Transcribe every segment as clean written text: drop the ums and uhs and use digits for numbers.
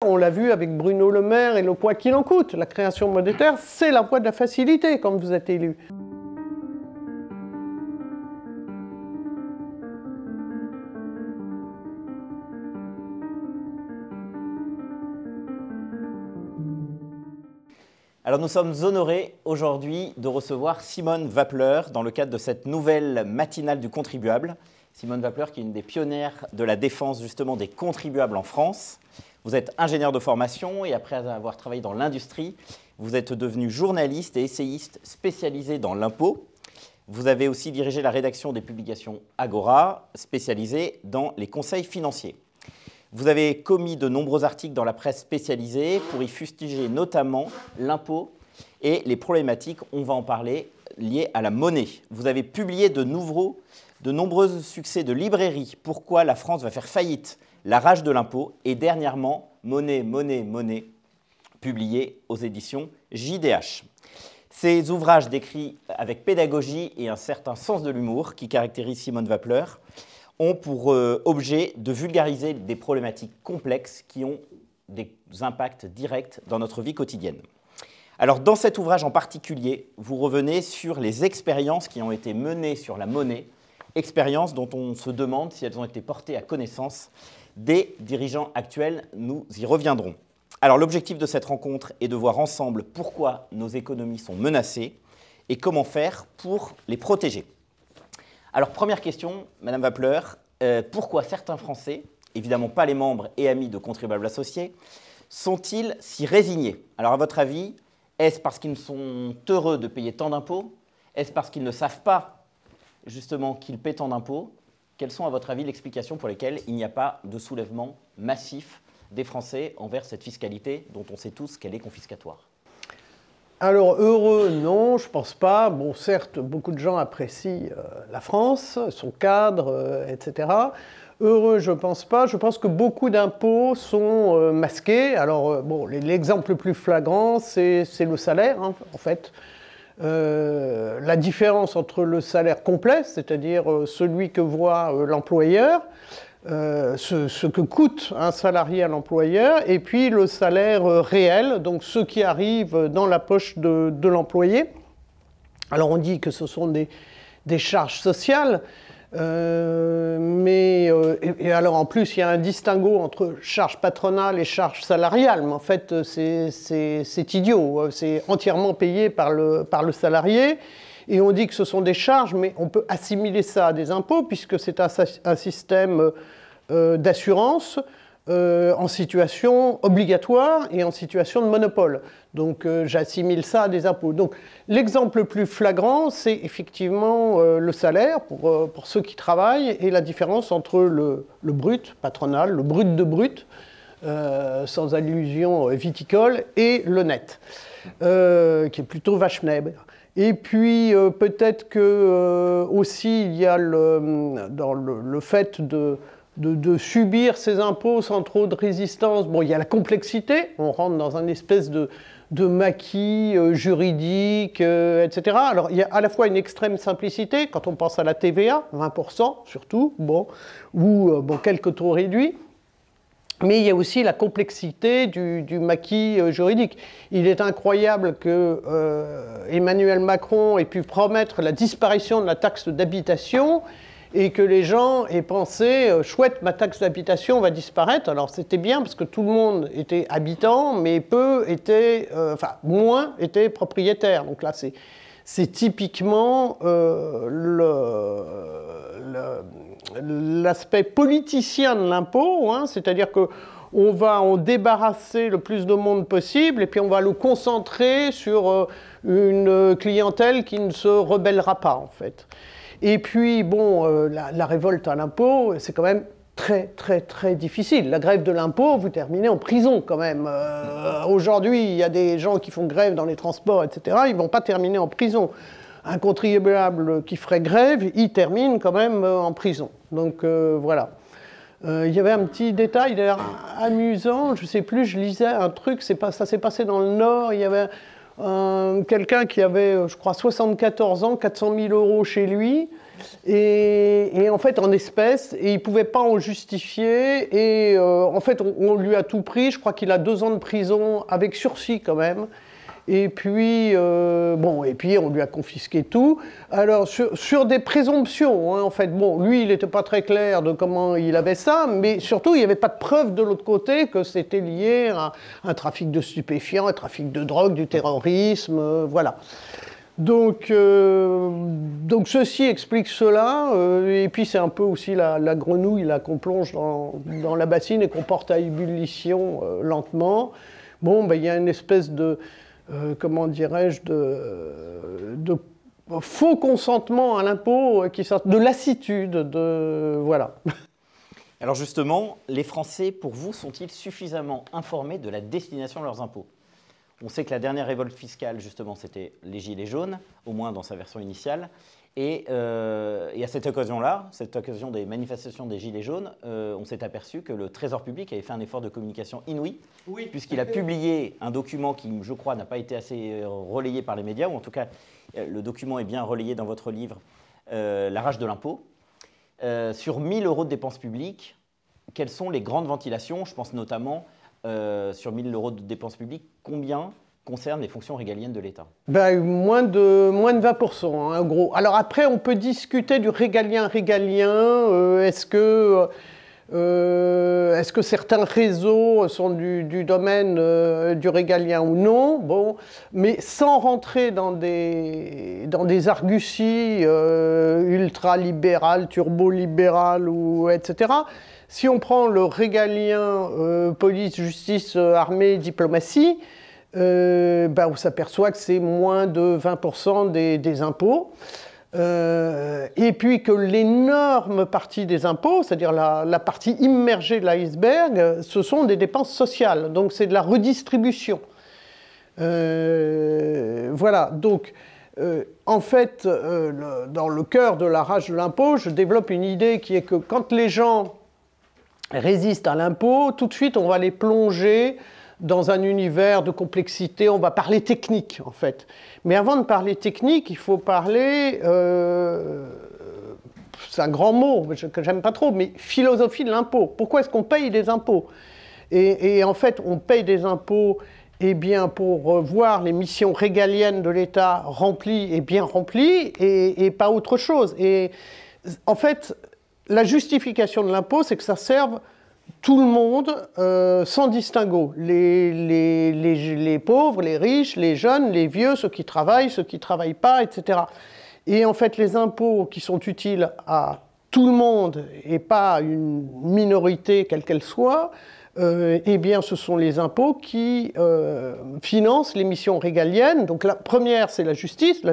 On l'a vu avec Bruno Le Maire et le quoi qu'il en coûte. La création monétaire, c'est la voie de la facilité quand vous êtes élu. Alors nous sommes honorés aujourd'hui de recevoir Simone Wappler dans le cadre de cette nouvelle matinale du contribuable. Simone Wappler qui est une des pionnières de la défense justement des contribuables en France. Vous êtes ingénieur de formation et après avoir travaillé dans l'industrie, vous êtes devenu journaliste et essayiste spécialisé dans l'impôt. Vous avez aussi dirigé la rédaction des publications Agora, spécialisée dans les conseils financiers. Vous avez commis de nombreux articles dans la presse spécialisée pour y fustiger notamment l'impôt et les problématiques, on va en parler, liées à la monnaie. Vous avez publié de nombreux succès de librairie, Pourquoi la France va faire faillite, La rage de l'impôt et dernièrement Monnaie, monnaie, monnaie, publié aux éditions JDH. Ces ouvrages décrits avec pédagogie et un certain sens de l'humour qui caractérisent Simone Wappler ont pour objet de vulgariser des problématiques complexes qui ont des impacts directs dans notre vie quotidienne. Alors, dans cet ouvrage en particulier, vous revenez sur les expériences qui ont été menées sur la monnaie, expériences dont on se demande si elles ont été portées à connaissance des dirigeants actuels. Nous y reviendrons. Alors, l'objectif de cette rencontre est de voir ensemble pourquoi nos économies sont menacées et comment faire pour les protéger. Alors, première question, Madame Wappler, pourquoi certains Français, évidemment pas les membres et amis de contribuables associés, sont-ils si résignés? Alors, à votre avis, est-ce parce qu'ils sont heureux de payer tant d'impôts? Est-ce parce qu'ils ne savent pas, justement, qu'ils paient tant d'impôts? Quelles sont, à votre avis, l'explication pour lesquelles il n'y a pas de soulèvement massif des Français envers cette fiscalité dont on sait tous qu'elle est confiscatoire? Alors, heureux, non, je ne pense pas. Bon, certes, beaucoup de gens apprécient la France, son cadre, etc. Heureux, je ne pense pas. Je pense que beaucoup d'impôts sont masqués. Alors, bon, l'exemple le plus flagrant, c'est le salaire, hein, en fait. La différence entre le salaire complet, c'est-à-dire celui que voit l'employeur, ce que coûte un salarié à l'employeur, et puis le salaire réel, donc ce qui arrive dans la poche de l'employé. Alors on dit que ce sont des charges sociales, et alors en plus il y a un distinguo entre charges patronales et charges salariales, mais en fait c'est idiot, c'est entièrement payé par le salarié. Et on dit que ce sont des charges, mais on peut assimiler ça à des impôts, puisque c'est un système d'assurance en situation obligatoire et en situation de monopole. Donc j'assimile ça à des impôts. Donc l'exemple le plus flagrant, c'est effectivement le salaire pour ceux qui travaillent et la différence entre le brut patronal, le brut de brut, sans allusion viticole, et le net, qui est plutôt vache maigre. Et puis peut-être que aussi il y a dans le fait de subir ces impôts sans trop de résistance. Bon, il y a la complexité, on rentre dans une espèce de maquis juridique, etc. Alors il y a à la fois une extrême simplicité, quand on pense à la TVA, 20% surtout, bon, ou quelques taux réduits. Mais il y a aussi la complexité du maquis juridique. Il est incroyable que Emmanuel Macron ait pu promettre la disparition de la taxe d'habitation et que les gens aient pensé « chouette, ma taxe d'habitation va disparaître ». Alors c'était bien parce que tout le monde était habitant, mais moins étaient propriétaires. Donc là, c'est typiquement l'aspect politicien de l'impôt, hein, c'est-à-dire qu'on va en débarrasser le plus de monde possible et puis on va le concentrer sur une clientèle qui ne se rebellera pas, en fait. Et puis, bon, la révolte à l'impôt, c'est quand même très, très, très difficile. La grève de l'impôt, vous terminez en prison quand même. Aujourd'hui, il y a des gens qui font grève dans les transports, etc. Ils ne vont pas terminer en prison. Un contribuable qui ferait grève, il termine quand même en prison. Donc voilà. Il y avait un petit détail d'ailleurs amusant, je ne sais plus, je lisais un truc, ça s'est passé dans le Nord, il y avait quelqu'un qui avait, je crois, 74 ans, 400 000 € chez lui, et en fait en espèces, et il ne pouvait pas en justifier, et en fait on lui a tout pris, je crois qu'il a 2 ans de prison avec sursis quand même. Et puis, bon, et puis on lui a confisqué tout. Alors, sur des présomptions, hein, en fait, bon, lui, il n'était pas très clair de comment il avait ça, mais surtout, il n'y avait pas de preuve de l'autre côté que c'était lié à un trafic de stupéfiants, un trafic de drogue, du terrorisme, voilà. Donc, ceci explique cela, et puis c'est un peu aussi la grenouille là, qu'on plonge dans la bassine et qu'on porte à ébullition lentement. Bon, ben, il y a une espèce de... comment dirais-je, de faux consentement à l'impôt, de lassitude, voilà. Alors justement, les Français, pour vous, sont-ils suffisamment informés de la destination de leurs impôts? On sait que la dernière révolte fiscale, justement, c'était les Gilets jaunes, au moins dans sa version initiale. Et à cette occasion-là, cette occasion des manifestations des Gilets jaunes, on s'est aperçu que le Trésor public avait fait un effort de communication inouï, oui, puisqu'il a publié un document qui, je crois, n'a pas été assez relayé par les médias, ou en tout cas, le document est bien relayé dans votre livre, La rage de l'impôt. Sur 1 000 € de dépenses publiques, quelles sont les grandes ventilations? Je pense notamment, sur 1 000 € de dépenses publiques, combien concerne les fonctions régaliennes de l'État? Ben, moins de 20%, hein, en gros. Alors après, on peut discuter du régalien. Est-ce que certains réseaux sont du domaine du régalien ou non? Bon, mais sans rentrer dans des arguties ultra-libérales, turbo-libérales, etc. Si on prend le régalien police, justice, armée, diplomatie, ben on s'aperçoit que c'est moins de 20% des impôts. Et puis que l'énorme partie des impôts, c'est-à-dire la partie immergée de l'iceberg, ce sont des dépenses sociales. Donc c'est de la redistribution. Voilà, donc en fait, dans le cœur de la rage de l'impôt, je développe une idée qui est que quand les gens résistent à l'impôt, tout de suite on va les plonger dans un univers de complexité, on va parler technique en fait. Mais avant de parler technique, il faut parler, c'est un grand mot que j'aime pas trop, mais philosophie de l'impôt. Pourquoi est-ce qu'on paye des impôts? Et en fait, on paye des impôts eh bien, pour voir les missions régaliennes de l'État remplies et bien remplies, et pas autre chose. Et en fait, la justification de l'impôt, c'est que ça serve tout le monde sans distinguo, les pauvres, les riches, les jeunes, les vieux, ceux qui travaillent pas, etc. Et en fait, les impôts qui sont utiles à tout le monde et pas à une minorité quelle qu'elle soit, eh bien, ce sont les impôts qui financent les missions régaliennes. Donc la première, c'est la justice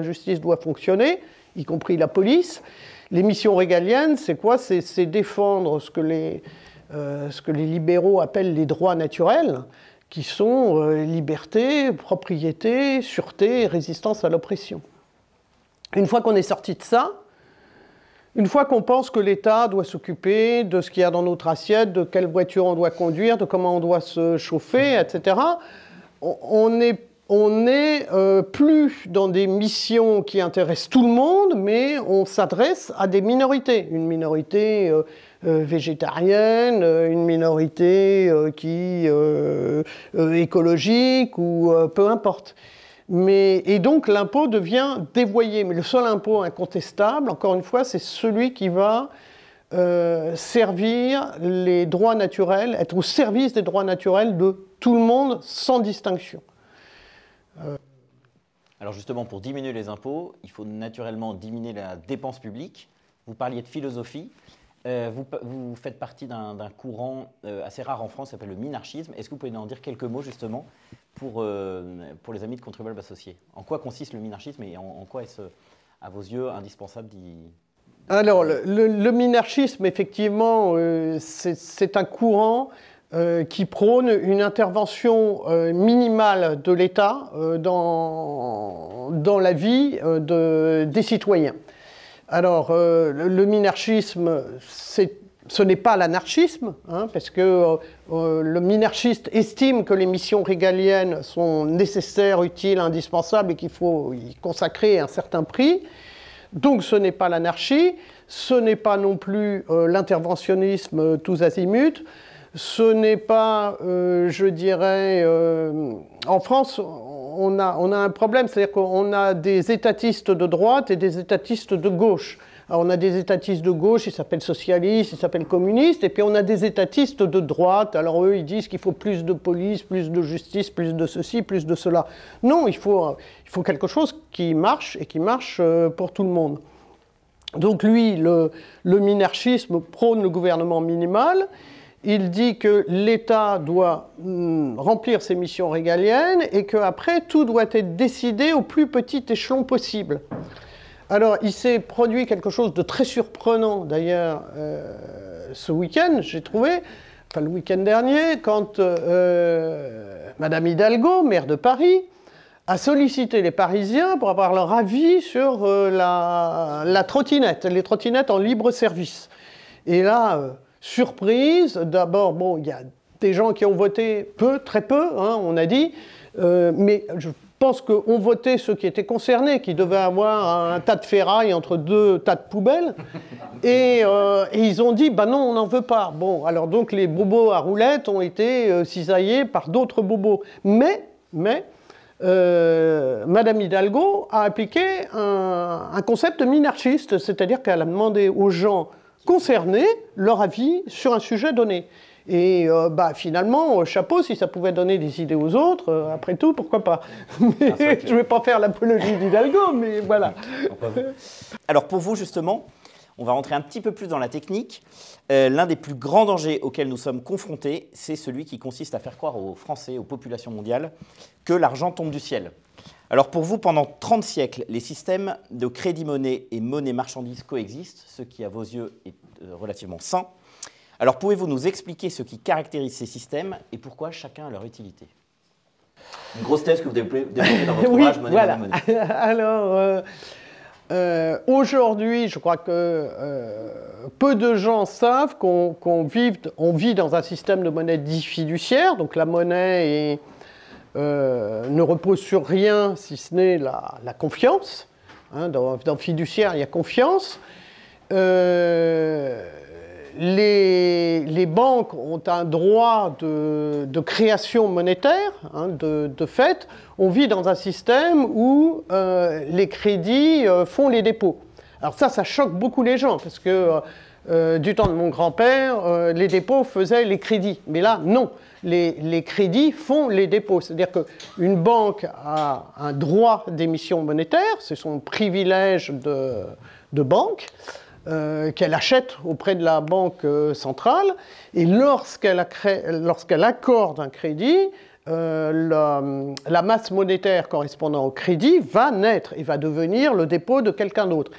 doit fonctionner, y compris la police. Les missions régaliennes, c'est quoi? C'est défendre ce que les libéraux appellent les droits naturels, qui sont liberté, propriété, sûreté, résistance à l'oppression. Une fois qu'on est sorti de ça, une fois qu'on pense que l'État doit s'occuper de ce qu'il y a dans notre assiette, de quelle voiture on doit conduire, de comment on doit se chauffer, etc., on n'est plus dans des missions qui intéressent tout le monde, mais on s'adresse à des minorités. Une minorité végétarienne, une minorité écologique, ou peu importe. Et donc l'impôt devient dévoyé. Mais le seul impôt incontestable, encore une fois, c'est celui qui va servir les droits naturels, être au service des droits naturels de tout le monde, sans distinction. Alors justement, pour diminuer les impôts, il faut naturellement diminuer la dépense publique. Vous parliez de philosophie. Vous faites partie d'un courant assez rare en France, qui s'appelle le minarchisme. Est-ce que vous pouvez en dire quelques mots justement pour les amis de contribuables associés? En quoi consiste le minarchisme et en quoi est-ce, à vos yeux, indispensable d'y... Alors, le minarchisme, effectivement, c'est un courant qui prône une intervention minimale de l'État dans la vie des citoyens. Alors, le minarchisme, c'est ce n'est pas l'anarchisme, hein, parce que le minarchiste estime que les missions régaliennes sont nécessaires, utiles, indispensables et qu'il faut y consacrer un certain prix. Donc ce n'est pas l'anarchie, ce n'est pas non plus l'interventionnisme tous azimuts, ce n'est pas, je dirais, en France, on a un problème, c'est-à-dire qu'on a des étatistes de droite et des étatistes de gauche. Alors on a des étatistes de gauche, ils s'appellent socialistes, ils s'appellent communistes, et puis on a des étatistes de droite, alors eux ils disent qu'il faut plus de police, plus de justice, plus de ceci, plus de cela. Non, il faut quelque chose qui marche, et qui marche pour tout le monde. Donc lui, le minarchisme prône le gouvernement minimal, il dit que l'État doit remplir ses missions régaliennes, et qu'après tout doit être décidé au plus petit échelon possible. Alors, il s'est produit quelque chose de très surprenant, d'ailleurs, ce week-end, j'ai trouvé, enfin le week-end dernier, quand Madame Hidalgo, maire de Paris, a sollicité les Parisiens pour avoir leur avis sur la trottinette, les trottinettes en libre service. Et là, surprise, d'abord, bon, il y a des gens qui ont voté peu, très peu, hein, on a dit, mais je pense qu'on votait ceux qui étaient concernés, qui devaient avoir un tas de ferraille entre deux tas de poubelles, et ils ont dit, bah non, on n'en veut pas. Bon, alors donc les bobos à roulettes ont été cisaillés par d'autres bobos. Mais Madame Hidalgo a appliqué un concept minarchiste, c'est-à-dire qu'elle a demandé aux gens concernés leur avis sur un sujet donné. Et finalement, chapeau, si ça pouvait donner des idées aux autres, après tout, pourquoi pas. Mais, je ne vais pas faire l'apologie d'Hidalgo, mais voilà. Alors pour vous, justement, on va rentrer un petit peu plus dans la technique. L'un des plus grands dangers auxquels nous sommes confrontés, c'est celui qui consiste à faire croire aux Français, aux populations mondiales, que l'argent tombe du ciel. Alors pour vous, pendant 30 siècles, les systèmes de crédit-monnaie et monnaie-marchandise coexistent, ce qui à vos yeux est relativement sain. Alors, pouvez-vous nous expliquer ce qui caractérise ces systèmes et pourquoi chacun a leur utilité? Une grosse thèse que vous développez dans votre ouvrage Monnaie, voilà. Monnaie, Monnaie. Alors, aujourd'hui, je crois que peu de gens savent qu'on vit dans un système de monnaie dite fiduciaire. Donc, la monnaie ne repose sur rien si ce n'est la confiance. Hein, dans fiduciaire, il y a confiance. Les banques ont un droit de création monétaire, hein, de fait. On vit dans un système où les crédits font les dépôts. Alors ça choque beaucoup les gens, parce que du temps de mon grand-père, les dépôts faisaient les crédits. Mais là, non. Les crédits font les dépôts. C'est-à-dire qu'une banque a un droit d'émission monétaire, c'est son privilège de banque, qu'elle achète auprès de la banque centrale, et lorsqu'elle accorde un crédit, la masse monétaire correspondant au crédit va naître et va devenir le dépôt de quelqu'un d'autre.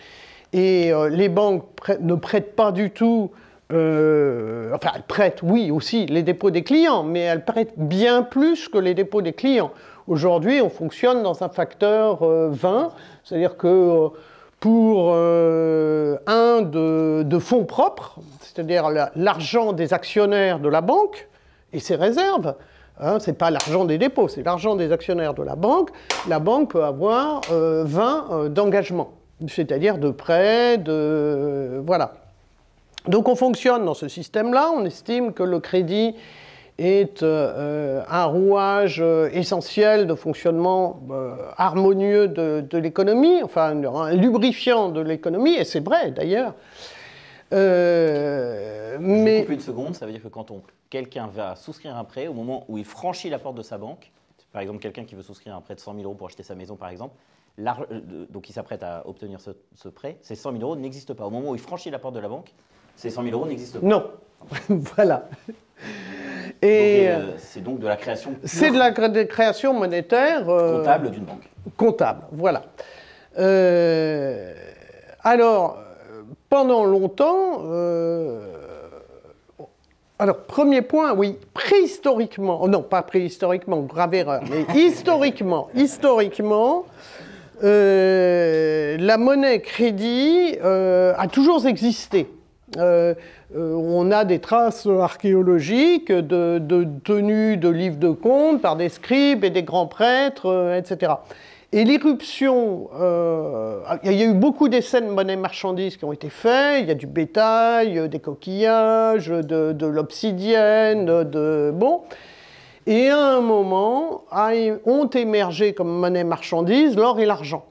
Et les banques ne prêtent pas du tout, enfin elles prêtent, oui aussi, les dépôts des clients, mais elles prêtent bien plus que les dépôts des clients. Aujourd'hui, on fonctionne dans un facteur 20, c'est-à-dire que pour un de fonds propres, c'est-à-dire l'argent des actionnaires de la banque et ses réserves, hein, ce n'est pas l'argent des dépôts, c'est l'argent des actionnaires de la banque peut avoir 20 d'engagement, c'est-à-dire de prêts, voilà. Donc on fonctionne dans ce système-là, on estime que le crédit est un rouage essentiel de fonctionnement harmonieux de l'économie, enfin un lubrifiant de l'économie, et c'est vrai d'ailleurs. Mais... Je coupe une seconde, ça veut dire que quand quelqu'un va souscrire un prêt, au moment où il franchit la porte de sa banque, par exemple quelqu'un qui veut souscrire un prêt de 100 000 € pour acheter sa maison par exemple, donc il s'apprête à obtenir ce prêt, ces 100 000 € n'existent pas. Au moment où il franchit la porte de la banque, ces 100 000 € n'existent pas. Non, voilà. C'est donc de la création pure. C'est de la création monétaire. Comptable d'une banque. Comptable, voilà. Alors, pendant longtemps, alors premier point, oui, préhistoriquement, non pas préhistoriquement, grave erreur, mais historiquement, la monnaie crédit a toujours existé. On a des traces archéologiques de tenues de livres de comptes par des scribes et des grands prêtres, etc. Et l'irruption, il y a eu beaucoup d'essais de monnaie-marchandise qui ont été faits. Il y a du bétail, des coquillages, de l'obsidienne, bon. Et à un moment, ont émergé comme monnaie-marchandise l'or et l'argent.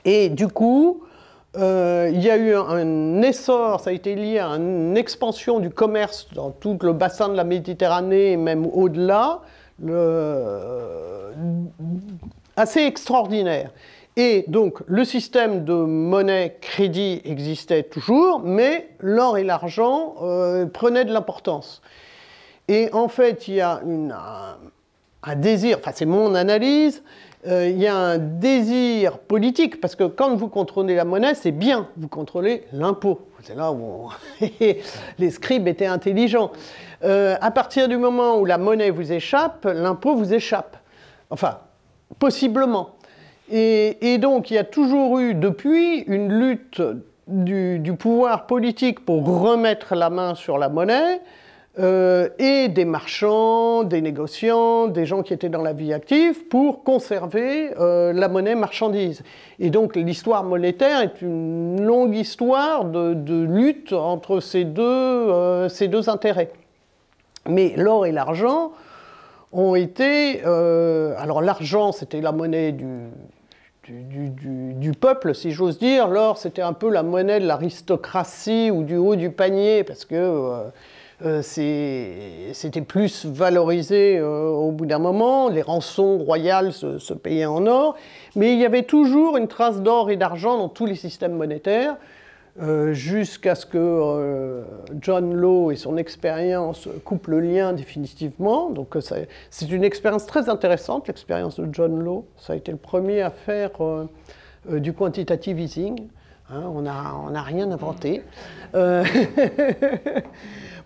Et du coup, il y a eu un essor, ça a été lié à une expansion du commerce dans tout le bassin de la Méditerranée et même au-delà, assez extraordinaire. Et donc, le système de monnaie-crédit existait toujours, mais l'or et l'argent prenaient de l'importance. Et en fait, il y a un désir, enfin c'est mon analyse, il y a un désir politique, parce que quand vous contrôlez la monnaie, c'est bien, vous contrôlez l'impôt. C'est là où les scribes étaient intelligents. À partir du moment où la monnaie vous échappe, l'impôt vous échappe. Enfin, possiblement. Et donc, il y a toujours eu, depuis, une lutte du pouvoir politique pour remettre la main sur la monnaie, et des marchands, des négociants, des gens qui étaient dans la vie active pour conserver la monnaie marchandise. Et donc l'histoire monétaire est une longue histoire de lutte entre ces deux intérêts. Mais l'or et l'argent ont été... alors l'argent, c'était la monnaie du peuple, si j'ose dire. L'or, c'était un peu la monnaie de l'aristocratie ou du haut du panier, parce que... c'était plus valorisé au bout d'un moment, les rançons royales se payaient en or, mais il y avait toujours une trace d'or et d'argent dans tous les systèmes monétaires, jusqu'à ce que John Law et son expérience coupent le lien définitivement. Donc c'est une expérience très intéressante, l'expérience de John Law. Ça a été le premier à faire du quantitative easing. Hein, on n'a rien inventé.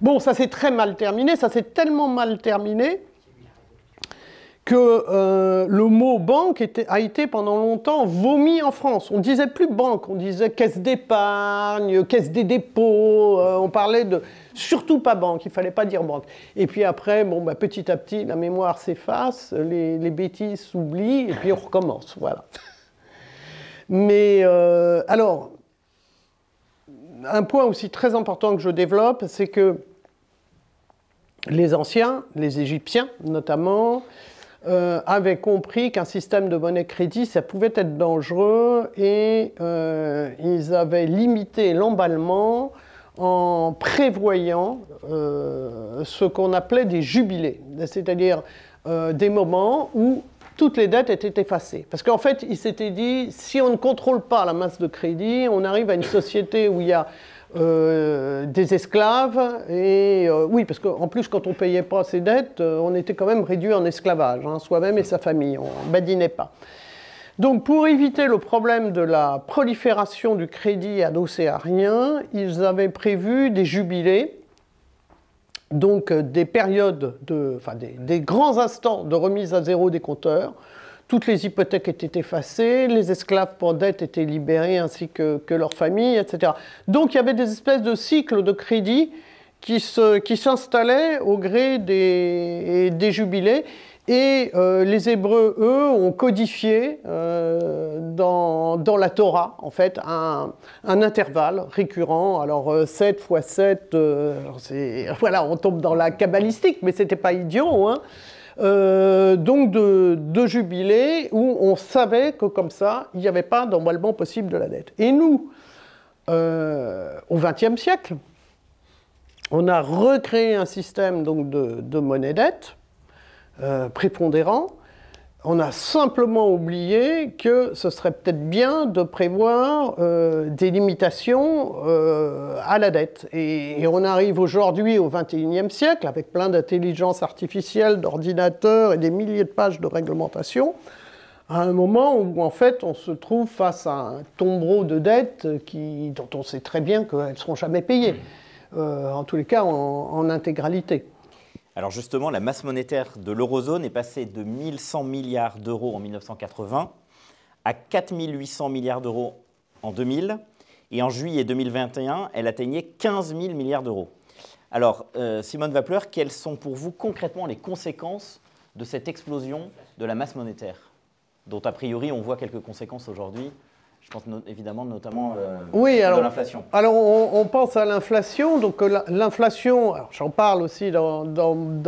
Bon, ça s'est très mal terminé, ça s'est tellement mal terminé que le mot banque a été pendant longtemps vomi en France. On ne disait plus banque, on disait caisse d'épargne, caisse des dépôts, on parlait de... Surtout pas banque, il ne fallait pas dire banque. Et puis après, bon, bah, petit à petit, la mémoire s'efface, les bêtises s'oublient, et puis on recommence, voilà. Mais alors, un point aussi très important que je développe, c'est que les anciens, les Égyptiens notamment, avaient compris qu'un système de monnaie-crédit, ça pouvait être dangereux et ils avaient limité l'emballement en prévoyant ce qu'on appelait des jubilés, c'est-à-dire des moments où toutes les dettes étaient effacées. Parce qu'en fait, ils s'étaient dit, si on ne contrôle pas la masse de crédit, on arrive à une société où il y a des esclaves, et oui, parce qu'en plus, quand on ne payait pas ses dettes, on était quand même réduit en esclavage, hein, soi-même et sa famille, on ne badinait pas. Donc, pour éviter le problème de la prolifération du crédit adossé à rien, ils avaient prévu des jubilés, donc des périodes, des grands instants de remise à zéro des compteurs. Toutes les hypothèques étaient effacées, les esclaves pour dette étaient libérés ainsi que leurs familles, etc. Donc il y avait des espèces de cycles de crédit qui s'installaient au gré des jubilés. Et les Hébreux, eux, ont codifié dans la Torah, en fait, un intervalle récurrent. Alors 7 fois 7, voilà, on tombe dans la kabbalistique, mais ce n'était pas idiot, hein. Donc de jubilés où on savait que comme ça, il n'y avait pas d'emballement possible de la dette. Et nous, au XXe siècle, on a recréé un système donc, de monnaie-dette prépondérant. On a simplement oublié que ce serait peut-être bien de prévoir des limitations à la dette. Et on arrive aujourd'hui au XXIe siècle, avec plein d'intelligence artificielle, d'ordinateurs et des milliers de pages de réglementation, à un moment où, en fait, on se trouve face à un tombereau de dettes dont on sait très bien qu'elles ne seront jamais payées, en tous les cas en intégralité. Alors justement, la masse monétaire de l'eurozone est passée de 1100 milliards d'euros en 1980 à 4800 milliards d'euros en 2000 Et en juillet 2021, elle atteignait 15 000 milliards d'euros. Alors, Simone Wappler, quelles sont pour vous concrètement les conséquences de cette explosion de la masse monétaire, dont a priori on voit quelques conséquences aujourd'hui? Je pense évidemment notamment de l'inflation. Alors on pense à l'inflation. Donc l'inflation, j'en parle aussi dans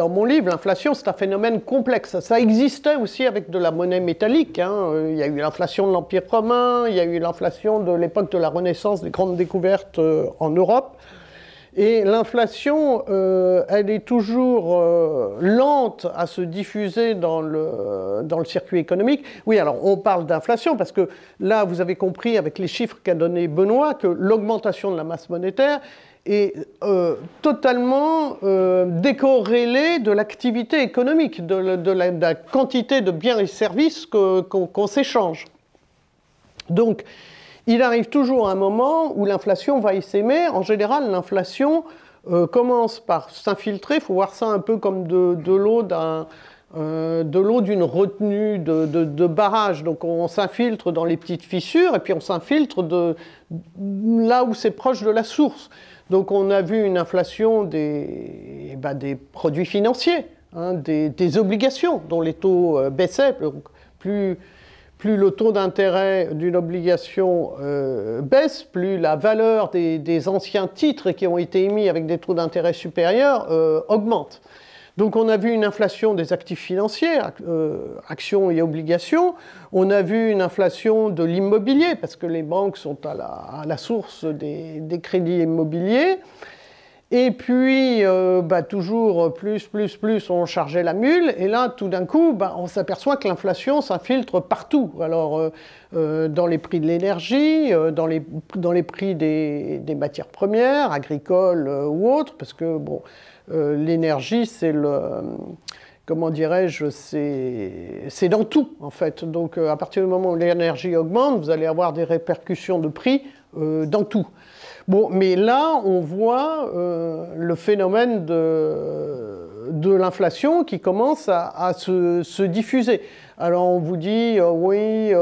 mon livre, l'inflation c'est un phénomène complexe. Ça existait aussi avec de la monnaie métallique. Hein. Il y a eu l'inflation de l'Empire romain, il y a eu l'inflation de l'époque de la Renaissance, des grandes découvertes en Europe. Et l'inflation, elle est toujours lente à se diffuser dans le circuit économique. Oui, alors on parle d'inflation parce que là, vous avez compris avec les chiffres qu'a donné Benoît que l'augmentation de la masse monétaire est totalement décorrélée de l'activité économique, de la quantité de biens et services qu'on s'échange. Donc, il arrive toujours un moment où l'inflation va essaimer. En général, l'inflation commence par s'infiltrer. Il faut voir ça un peu comme de l'eau d'une retenue de barrage. Donc on s'infiltre dans les petites fissures et puis on s'infiltre là où c'est proche de la source. Donc on a vu une inflation des produits financiers, hein, des obligations dont les taux baissaient. Plus le taux d'intérêt d'une obligation baisse, plus la valeur des anciens titres qui ont été émis avec des taux d'intérêt supérieurs augmente. Donc on a vu une inflation des actifs financiers, actions et obligations. On a vu une inflation de l'immobilier, parce que les banques sont à la source des crédits immobiliers. Et puis, toujours plus, on chargeait la mule. Et là, tout d'un coup, on s'aperçoit que l'inflation s'infiltre partout. Alors, dans les prix de l'énergie, dans les prix des matières premières, agricoles ou autres, parce que, l'énergie, c'est comment dirais-je, c'est dans tout, en fait. Donc, à partir du moment où l'énergie augmente, vous allez avoir des répercussions de prix dans tout. Bon, mais là, on voit le phénomène de l'inflation qui commence à se diffuser. Alors, on vous dit, oui,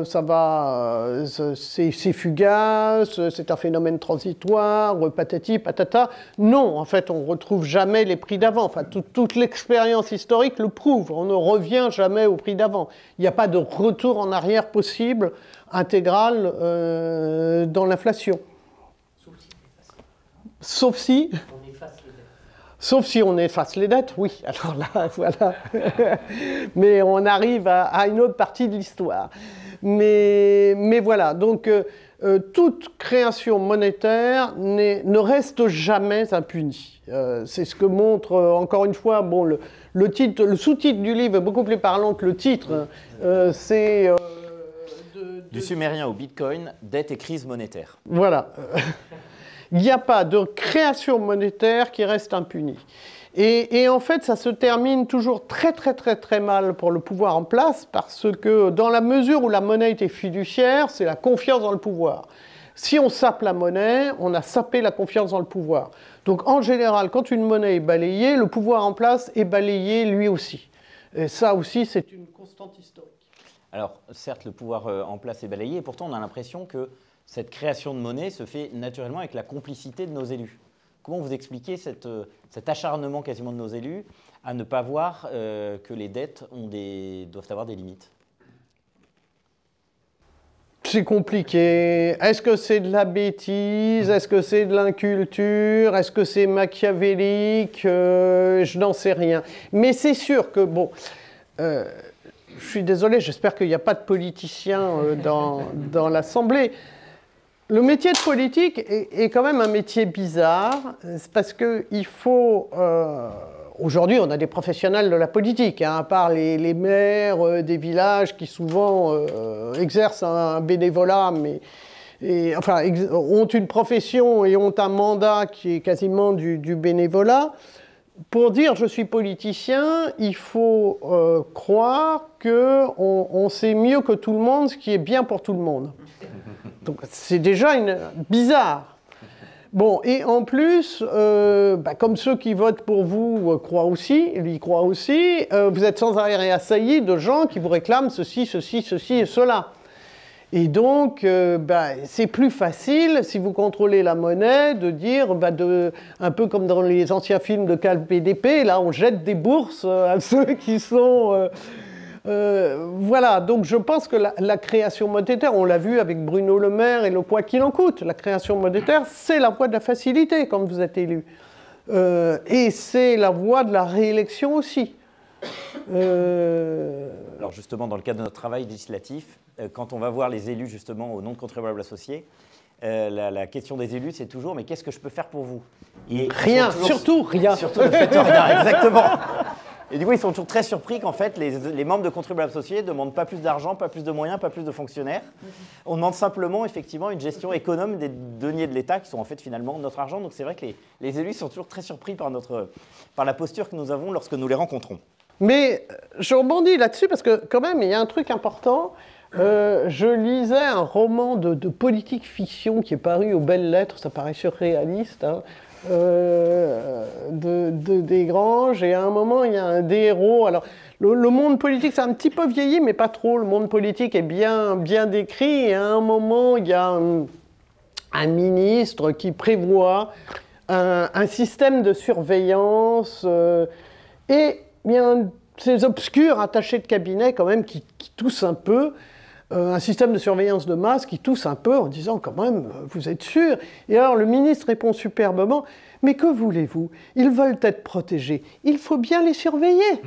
ça va, c'est fugace, c'est un phénomène transitoire, patati, patata. Non, en fait, on ne retrouve jamais les prix d'avant. Enfin, toute l'expérience historique le prouve. On ne revient jamais au prix d'avant. Il n'y a pas de retour en arrière possible intégral dans l'inflation. Sauf si on efface les dettes. Sauf si on efface les dettes, oui. Alors là, voilà. Mais on arrive à une autre partie de l'histoire. Mais voilà, donc toute création monétaire ne reste jamais impunie. C'est ce que montre, encore une fois, le sous-titre du livre est beaucoup plus parlant que le titre. C'est... Du sumérien au bitcoin, dette et crise monétaire. Voilà. Il n'y a pas de création monétaire qui reste impunie. Et en fait, ça se termine toujours très mal pour le pouvoir en place, parce que dans la mesure où la monnaie était fiduciaire, c'est la confiance dans le pouvoir. Si on sape la monnaie, on a sapé la confiance dans le pouvoir. Donc en général, quand une monnaie est balayée, le pouvoir en place est balayé lui aussi. Et ça aussi, c'est une constante historique. Alors, certes, le pouvoir en place est balayé, et pourtant, on a l'impression que cette création de monnaie se fait naturellement avec la complicité de nos élus. Comment vous expliquez cet acharnement quasiment de nos élus à ne pas voir que les dettes doivent avoir des limites? C'est compliqué. Est-ce que c'est de la bêtise? Est-ce que c'est de l'inculture? Est-ce que c'est machiavélique? Je n'en sais rien. Mais c'est sûr que, je suis désolé, j'espère qu'il n'y a pas de politiciens dans l'Assemblée. Le métier de politique est quand même un métier bizarre, parce qu'il faut... Aujourd'hui, on a des professionnels de la politique, hein, à part les maires des villages qui souvent exercent un bénévolat, ont une profession et ont un mandat qui est quasiment du bénévolat. Pour dire je suis politicien, il faut croire qu'on sait mieux que tout le monde ce qui est bien pour tout le monde. Donc c'est déjà bizarre. Bon, et en plus, comme ceux qui votent pour vous y croient aussi, vous êtes sans arrêt assaillis de gens qui vous réclament ceci et cela. Et donc, c'est plus facile, si vous contrôlez la monnaie, de dire, un peu comme dans les anciens films de KPDP, là, on jette des bourses à ceux qui sont... voilà, donc je pense que la création monétaire, on l'a vu avec Bruno Le Maire et le quoi qu'il en coûte, la création monétaire, c'est la voie de la facilité quand vous êtes élu. Et c'est la voie de la réélection aussi. Alors justement, dans le cadre de notre travail législatif, quand on va voir les élus justement au nom de contribuables associés, la question des élus, c'est toujours « mais qu'est-ce que je peux faire pour vous ?» Rien, surtout rien. Surtout ne faites rien, exactement. Et du coup, ils sont toujours très surpris qu'en fait, les membres de contribuables associés ne demandent pas plus d'argent, pas plus de moyens, pas plus de fonctionnaires. On demande simplement, effectivement, une gestion économe des deniers de l'État, qui sont en fait finalement notre argent. Donc c'est vrai que les élus sont toujours très surpris par la posture que nous avons lorsque nous les rencontrons. Mais je rebondis là-dessus parce que quand même, il y a un truc important. Je lisais un roman de politique fiction qui est paru aux Belles Lettres, ça paraît surréaliste, hein, de Desgranges, et à un moment, il y a un des héros. Alors, le monde politique, c'est un petit peu vieilli, mais pas trop. Le monde politique est bien décrit, et à un moment, il y a un ministre qui prévoit un système de surveillance, et il y a ces obscurs attachés de cabinet quand même qui toussent un peu, un système de surveillance de masse qui tousse un peu en disant quand même, vous êtes sûr? Et alors le ministre répond superbement, mais que voulez-vous? Ils veulent être protégés, il faut bien les surveiller.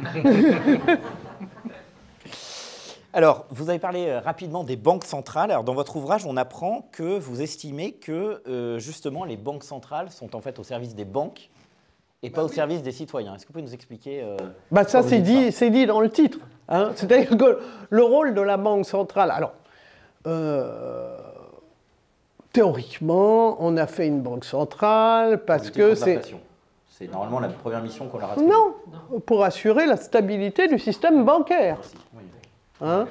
Alors, vous avez parlé rapidement des banques centrales. Alors, dans votre ouvrage, on apprend que vous estimez que justement les banques centrales sont en fait au service des banques et pas au service des citoyens. Est-ce que vous pouvez nous expliquer ça, c'est dit dans le titre. Hein. C'est-à-dire que le rôle de la Banque centrale... Alors, théoriquement, on a fait une Banque centrale parce que c'est... C'est normalement la première mission qu'on leur a... Non, pour assurer la stabilité du système bancaire. Hein?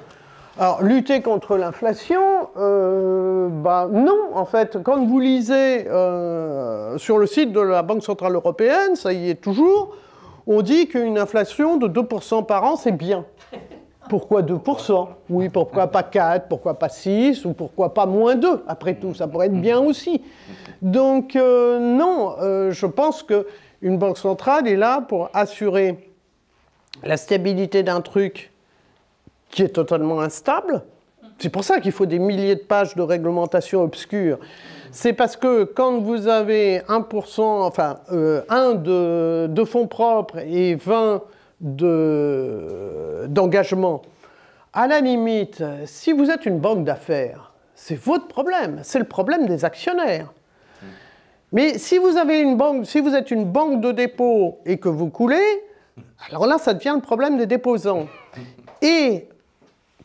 Alors, lutter contre l'inflation, non, en fait. Quand vous lisez sur le site de la Banque Centrale Européenne, ça y est toujours, on dit qu'une inflation de 2% par an, c'est bien. Pourquoi 2%? Oui, pourquoi pas 4, pourquoi pas 6, ou pourquoi pas moins 2? Après tout, ça pourrait être bien aussi. Donc, non, je pense qu'une banque centrale est là pour assurer la stabilité d'un truc qui est totalement instable. C'est pour ça qu'il faut des milliers de pages de réglementation obscure. C'est parce que quand vous avez 1%, enfin 1 de fonds propres et 20 d'engagement, à la limite, si vous êtes une banque d'affaires, c'est votre problème, c'est le problème des actionnaires. Mais si vous avez une banque, si vous êtes une banque de dépôt et que vous coulez, alors là, ça devient le problème des déposants. Et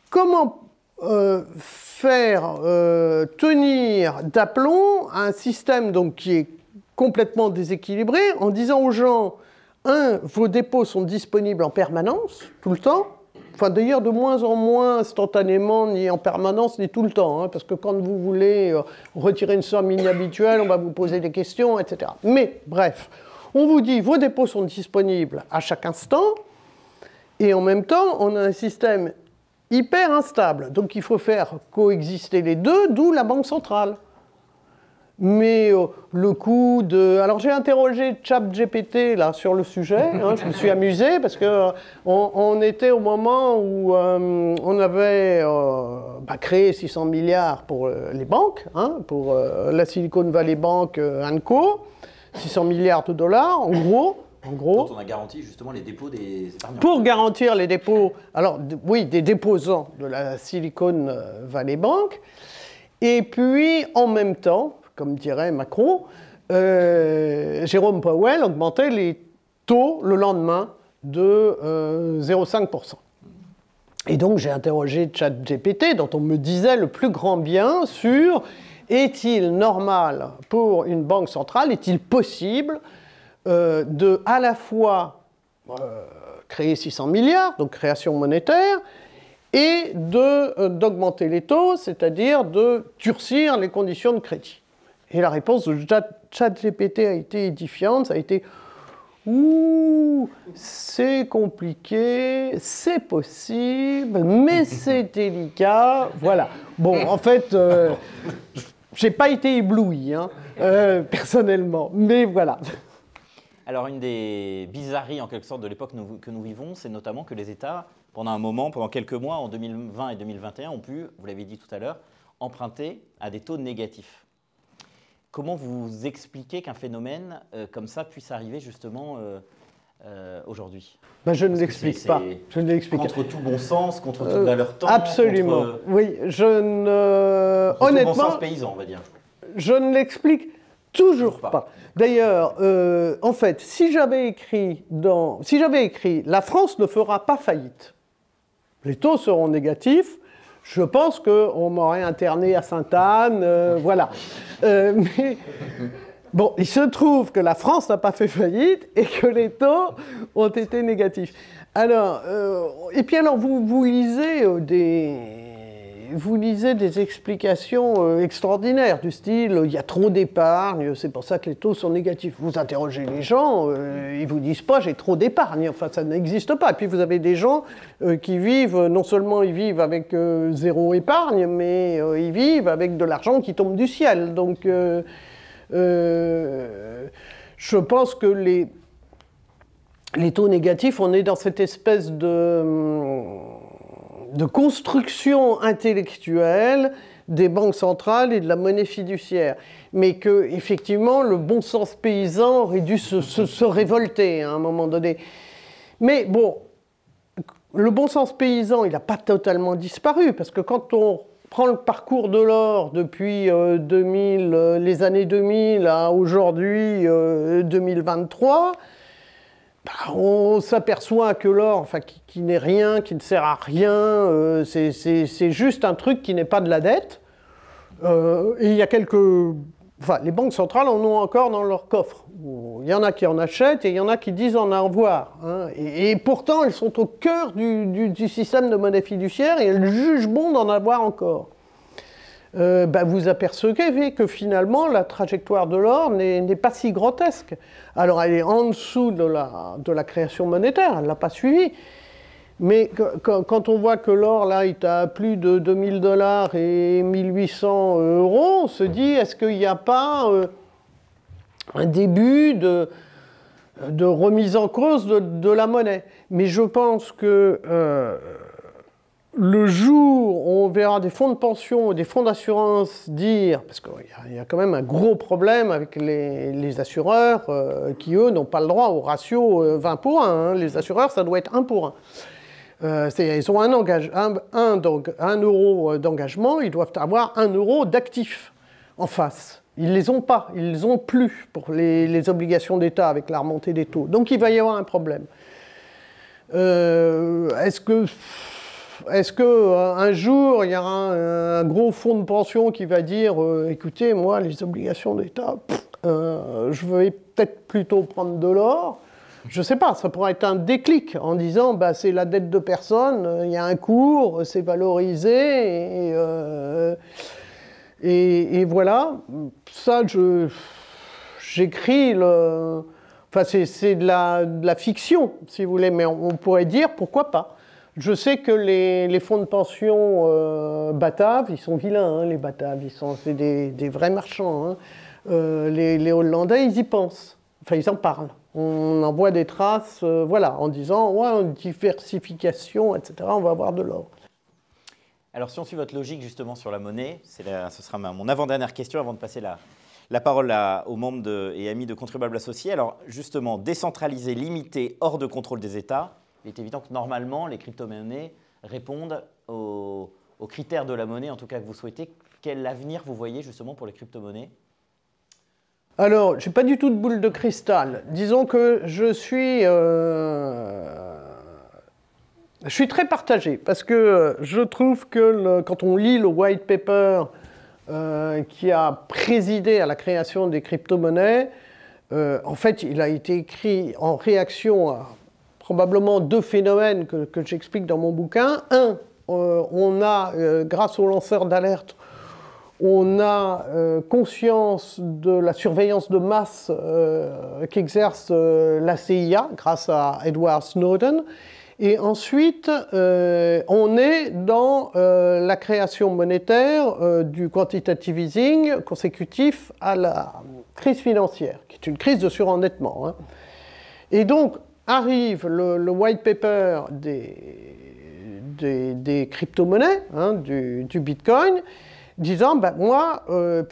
comment faire tenir d'aplomb un système donc, qui est complètement déséquilibré en disant aux gens, vos dépôts sont disponibles en permanence, tout le temps, enfin d'ailleurs de moins en moins instantanément, ni en permanence, ni tout le temps, hein, parce que quand vous voulez retirer une somme inhabituelle, on va vous poser des questions, etc. Mais bref, on vous dit, vos dépôts sont disponibles à chaque instant, et en même temps, on a un système hyper instable. Donc il faut faire coexister les deux, d'où la Banque centrale. Mais le coût de... Alors j'ai interrogé ChatGPT là sur le sujet, hein, je me suis amusé parce qu'on était au moment où on avait créé 600 milliards pour les banques, hein, pour la Silicon Valley Bank & Co, 600 milliards de dollars en gros. Dont on a garanti justement les dépôts des épargnants. Pour garantir les dépôts, alors oui, des déposants de la Silicon Valley Bank. Et puis, en même temps, comme dirait Macron, Jérôme Powell augmentait les taux le lendemain de 0,5%. Et donc, j'ai interrogé ChatGPT, dont on me disait le plus grand bien sur est-il normal pour une banque centrale, est-il possible de à la fois créer 600 milliards, donc création monétaire, et d'augmenter les taux, c'est-à-dire de durcir les conditions de crédit. Et la réponse de ChatGPT a été édifiante, ça a été ouh, c'est compliqué, c'est possible, mais c'est délicat. Voilà. Bon, en fait, j'ai pas été ébloui, hein, personnellement, mais voilà. Alors, une des bizarreries, en quelque sorte, de l'époque que nous vivons, c'est notamment que les États, pendant un moment, pendant quelques mois, en 2020 et 2021, ont pu, vous l'avez dit tout à l'heure, emprunter à des taux négatifs. Comment vous expliquez qu'un phénomène comme ça puisse arriver, justement, aujourd'hui? Ben, je ne l'explique pas. Je ne l'explique pas. Contre tout bon sens, contre toute valeur temps. Absolument. Contre, oui, je ne. contre Honnêtement, tout bon sens paysan, on va dire. Je ne l'explique toujours pas. D'ailleurs, en fait, si j'avais écrit « La France ne fera pas faillite », les taux seront négatifs, je pense qu'on m'aurait interné à Sainte-Anne, voilà. Mais bon, il se trouve que la France n'a pas fait faillite et que les taux ont été négatifs. Alors, et puis alors, vous lisez des explications extraordinaires du style « il y a trop d'épargne, c'est pour ça que les taux sont négatifs ». Vous interrogez les gens, ils vous disent pas « j'ai trop d'épargne », enfin ça n'existe pas. Et puis vous avez des gens qui vivent, non seulement ils vivent avec zéro épargne, mais ils vivent avec de l'argent qui tombe du ciel. Donc je pense que les taux négatifs, on est dans cette espèce de construction intellectuelle des banques centrales et de la monnaie fiduciaire. Mais que, effectivement, le bon sens paysan aurait dû se révolter à un moment donné. Mais bon, le bon sens paysan, il n'a pas totalement disparu, parce que quand on prend le parcours de l'or depuis les années 2000 à aujourd'hui 2023, on s'aperçoit que l'or, enfin, qui n'est rien, qui ne sert à rien, c'est juste un truc qui n'est pas de la dette. Et il y a enfin, les banques centrales en ont encore dans leur coffre. Il y en a qui en achètent et il y en a qui disent en avoir. Hein. Et pourtant, elles sont au cœur du système de monnaie fiduciaire et elles jugent bon d'en avoir encore. Vous apercevez que finalement la trajectoire de l'or n'est pas si grotesque. Alors elle est en dessous de la création monétaire, elle ne l'a pas suivi. Mais quand on voit que l'or là est à plus de 2000 $ et 1800 €, on se dit est-ce qu'il n'y a pas un début de remise en cause de la monnaie? Mais je pense que le jour où on verra des fonds de pension, des fonds d'assurance dire, parce qu'il y a quand même un gros problème avec les assureurs qui, eux, n'ont pas le droit au ratio 20 pour 1. Hein. Les assureurs, ça doit être 1 pour 1. Ils ont un euro d'engagement, ils doivent avoir 1 euro d'actifs en face. Ils ne les ont pas, ils ne les ont plus pour les obligations d'État avec la remontée des taux. Donc il va y avoir un problème. Est-ce qu'un jour, il y aura un gros fonds de pension qui va dire écoutez, moi, les obligations d'État, je vais peut-être plutôt prendre de l'or. Je ne sais pas, ça pourrait être un déclic en disant c'est la dette de personne, il y a un cours, c'est valorisé, et voilà. Ça, j'écris enfin, c'est de la fiction, si vous voulez, mais on pourrait dire pourquoi pas. Je sais que les fonds de pension bataves, ils sont vilains, hein, les bataves, c'est des vrais marchands. Hein. Les Hollandais, ils y pensent, enfin ils en parlent. On en voit des traces, voilà, en disant ouais, une diversification, etc., on va avoir de l'or. Alors si on suit votre logique justement sur la monnaie, ce sera mon avant-dernière question avant de passer la parole aux membres et amis de Contribuables Associés. Alors justement, décentraliser, limiter, hors de contrôle des États. Il est évident que normalement, les crypto-monnaies répondent aux critères de la monnaie, en tout cas que vous souhaitez. Quel avenir vous voyez justement pour les crypto-monnaies? Alors, je n'ai pas du tout de boule de cristal. Disons que je suis très partagé parce que je trouve que quand on lit le white paper qui a présidé à la création des crypto-monnaies, en fait, il a été écrit en réaction à probablement 2 phénomènes que j'explique dans mon bouquin. Un, on a, grâce aux lanceurs d'alerte, On a conscience de la surveillance de masse qu'exerce la CIA grâce à Edward Snowden. Et ensuite, on est dans la création monétaire du quantitative easing consécutif à la crise financière, qui est une crise de surendettement. Hein. Et donc, arrive le white paper des crypto-monnaies, hein, du Bitcoin, disant, ben, moi,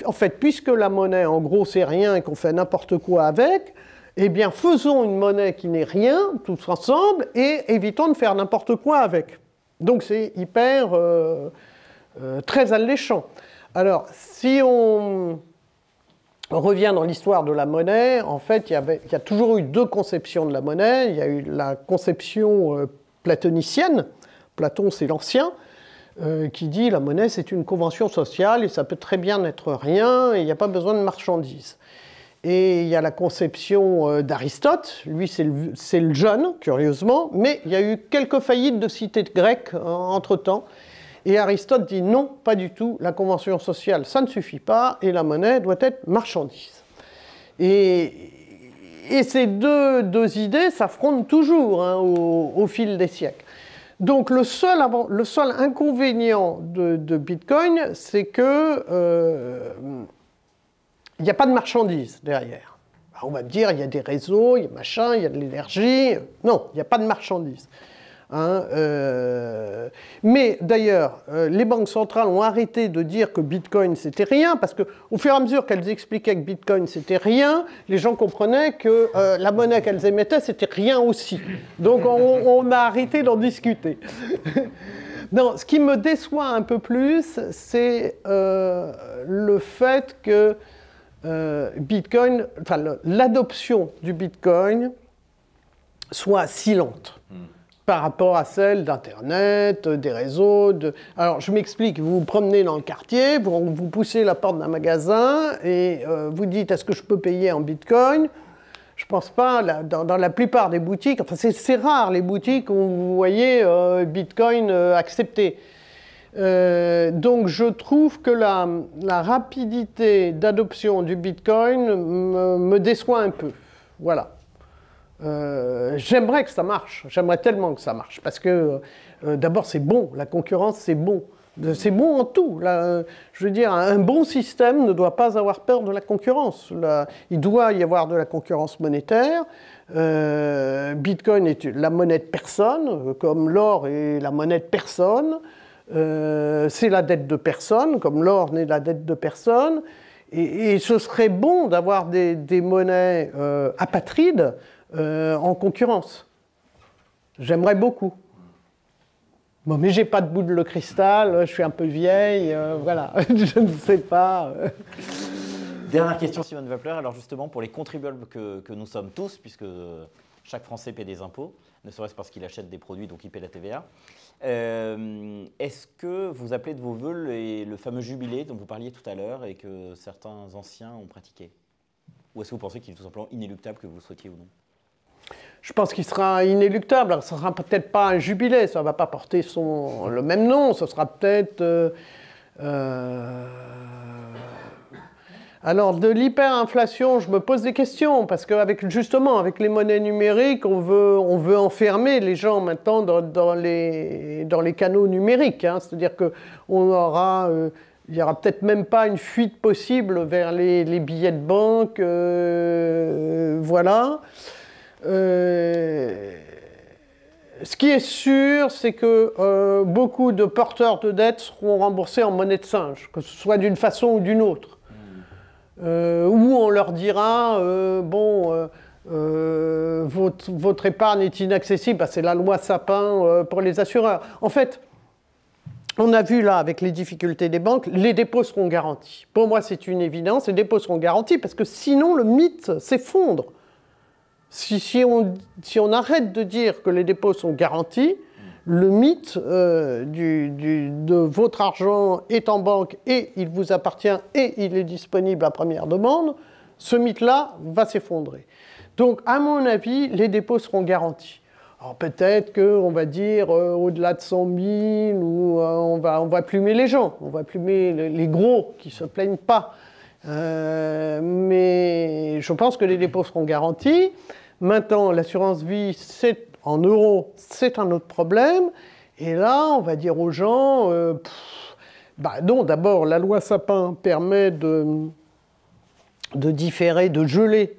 en fait, puisque la monnaie, en gros, c'est rien et qu'on fait n'importe quoi avec, eh bien, faisons une monnaie qui n'est rien, tous ensemble, et évitons de faire n'importe quoi avec. Donc, c'est hyper, très alléchant. Alors, si on revient dans l'histoire de la monnaie, en fait, il y a toujours eu deux conceptions de la monnaie. Il y a eu la conception platonicienne, Platon, c'est l'ancien, qui dit la monnaie, c'est une convention sociale, et ça peut très bien être rien, et il n'y a pas besoin de marchandises. Et il y a la conception d'Aristote, lui c'est le jeune, curieusement, mais il y a eu quelques faillites de cités grecques entre-temps. Et Aristote dit non, pas du tout, la convention sociale ça ne suffit pas, et la monnaie doit être marchandise. Et ces deux idées s'affrontent toujours hein, au fil des siècles. Donc le seul inconvénient de Bitcoin, c'est que il n'y a pas de marchandises derrière. Alors on va me dire, il y a des réseaux, il y a machin, il y a de l'énergie. Non, il n'y a pas de marchandises. Hein, mais d'ailleurs, les banques centrales ont arrêté de dire que Bitcoin c'était rien, parce qu'au fur et à mesure qu'elles expliquaient que Bitcoin c'était rien, les gens comprenaient que la monnaie qu'elles émettaient c'était rien aussi. Donc on a arrêté d'en discuter. Non, ce qui me déçoit un peu plus, c'est le fait que Bitcoin, enfin l'adoption du Bitcoin soit si lente par rapport à celle d'Internet, des réseaux. Alors je m'explique, vous vous promenez dans le quartier, vous poussez la porte d'un magasin et vous dites est-ce que je peux payer en Bitcoin? Je pense pas, dans la plupart des boutiques, enfin c'est rare les boutiques où vous voyez Bitcoin accepté. Donc je trouve que la rapidité d'adoption du Bitcoin me déçoit un peu. Voilà. J'aimerais que ça marche, j'aimerais tellement que ça marche, parce que d'abord c'est bon, la concurrence c'est bon. C'est bon en tout. Là, je veux dire, un bon système ne doit pas avoir peur de la concurrence. Là, il doit y avoir de la concurrence monétaire. Bitcoin est la monnaie de personne, comme l'or est la monnaie de personne. C'est la dette de personne, comme l'or n'est la dette de personne. Et ce serait bon d'avoir des monnaies apatrides en concurrence. J'aimerais beaucoup. Bon, mais j'ai pas de boule de cristal, je suis un peu vieille, voilà, je ne sais pas. Dernière question, Simone Wappler. Alors justement, pour les contribuables que nous sommes tous, puisque chaque Français paie des impôts, ne serait-ce parce qu'il achète des produits, donc il paie la TVA, est-ce que vous appelez de vos vœux le fameux jubilé dont vous parliez tout à l'heure et que certains anciens ont pratiqué? Ou est-ce que vous pensez qu'il est tout simplement inéluctable, que vous le souhaitiez ou non? Je pense qu'il sera inéluctable. Alors, ce ne sera peut-être pas un jubilé, ça ne va pas porter le même nom, ce sera peut-être... Alors, de l'hyperinflation, je me pose des questions, parce justement, avec les monnaies numériques, on veut enfermer les gens maintenant dans les canaux numériques. Hein. C'est-à-dire qu'il n'y aura peut-être même pas une fuite possible vers les billets de banque, voilà. Ce qui est sûr, c'est que beaucoup de porteurs de dettes seront remboursés en monnaie de singe, que ce soit d'une façon ou d'une autre. Où on leur dira, votre épargne est inaccessible, c'est la loi Sapin pour les assureurs. En fait, on a vu là, avec les difficultés des banques, les dépôts seront garantis. Pour moi, c'est une évidence, les dépôts seront garantis, parce que sinon, le mythe s'effondre. Si on arrête de dire que les dépôts sont garantis, le mythe de votre argent est en banque et il vous appartient et il est disponible à première demande, ce mythe-là va s'effondrer. Donc, à mon avis, les dépôts seront garantis. Alors peut-être qu'on va dire au-delà de 100 000, ou on va plumer les gens, on va plumer les gros qui ne se plaignent pas. Mais je pense que les dépôts seront garantis. Maintenant, l'assurance vie, en euros, c'est un autre problème. Et là, on va dire aux gens, non, d'abord, la loi Sapin permet de différer, de geler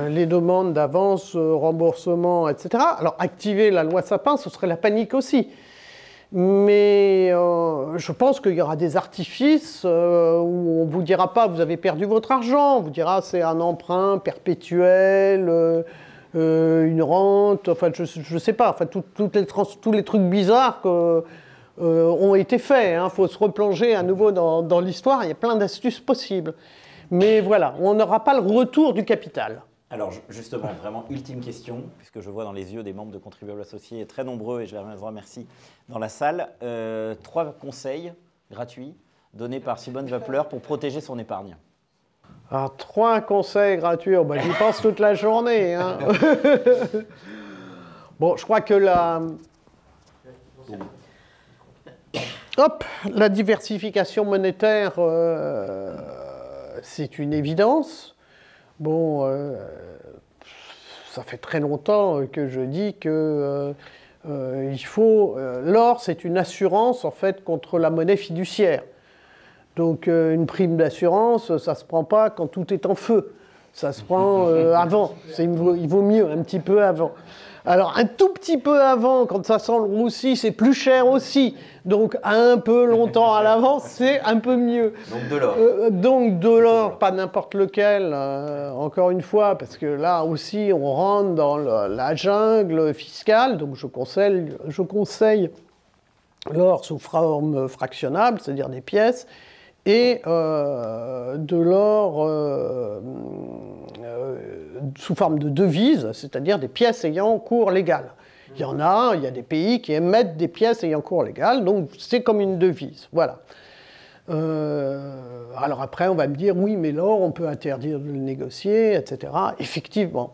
les demandes d'avance, remboursement, etc. Alors, activer la loi Sapin, ce serait la panique aussi. Mais je pense qu'il y aura des artifices où on ne vous dira pas « vous avez perdu votre argent », on vous dira « c'est un emprunt perpétuel ». Une rente, enfin je sais pas, enfin tous les trucs bizarres ont été faits. Il faut se replonger à nouveau dans l'histoire, il y a plein d'astuces possibles. Mais voilà, on n'aura pas le retour du capital. Alors justement, vraiment, ultime question, puisque je vois dans les yeux des membres de Contribuables Associés très nombreux, et je les remercie dans la salle, 3 conseils gratuits donnés par Simone Wappler pour protéger son épargne. Alors, 3 conseils gratuits, j'y pense toute la journée. Hein. Bon, je crois que la diversification monétaire, c'est une évidence. Bon, ça fait très longtemps que je dis que l'or, c'est une assurance en fait contre la monnaie fiduciaire. Donc une prime d'assurance, ça ne se prend pas quand tout est en feu. Ça se prend avant. Il vaut mieux un petit peu avant. Alors un tout petit peu avant, quand ça sent le roussi, c'est plus cher aussi. Donc un peu longtemps à l'avance, c'est un peu mieux. Donc de l'or. Donc de l'or, pas n'importe lequel, encore une fois, parce que là aussi on rentre dans la jungle fiscale. Donc je conseille l'or sous forme fractionnable, c'est-à-dire des pièces, et de l'or sous forme de devises, c'est-à-dire des pièces ayant cours légal. Il y a des pays qui émettent des pièces ayant cours légal, donc c'est comme une devise, voilà. Alors après, on va me dire, oui, mais l'or, on peut interdire de le négocier, etc. Effectivement.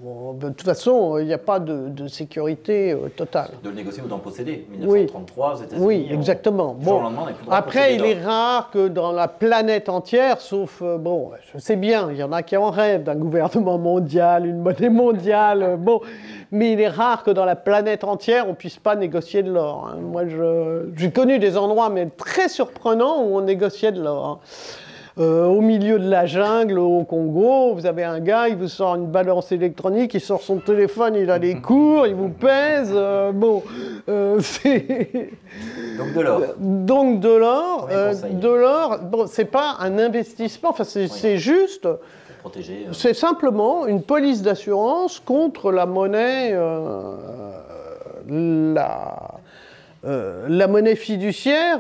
Bon, de toute façon, il n'y a pas de sécurité totale. De le négocier ou d'en posséder. 1933 aux États-Unis. Oui, exactement. Bon, après, il est rare que dans la planète entière, sauf, bon, je sais bien, il y en a qui en rêvent d'un gouvernement mondial, une monnaie mondiale, bon, mais il est rare que dans la planète entière, on ne puisse pas négocier de l'or. Hein. Moi, j'ai connu des endroits, mais très surprenants, où on négociait de l'or. Au milieu de la jungle, au Congo, vous avez un gars, il vous sort une balance électronique, il sort son téléphone, il a les cours, il vous pèse, c'est... Donc de l'or. Donc de l'or, bon, c'est pas un investissement, enfin c'est juste... Protéger, c'est simplement une police d'assurance contre la monnaie, la monnaie fiduciaire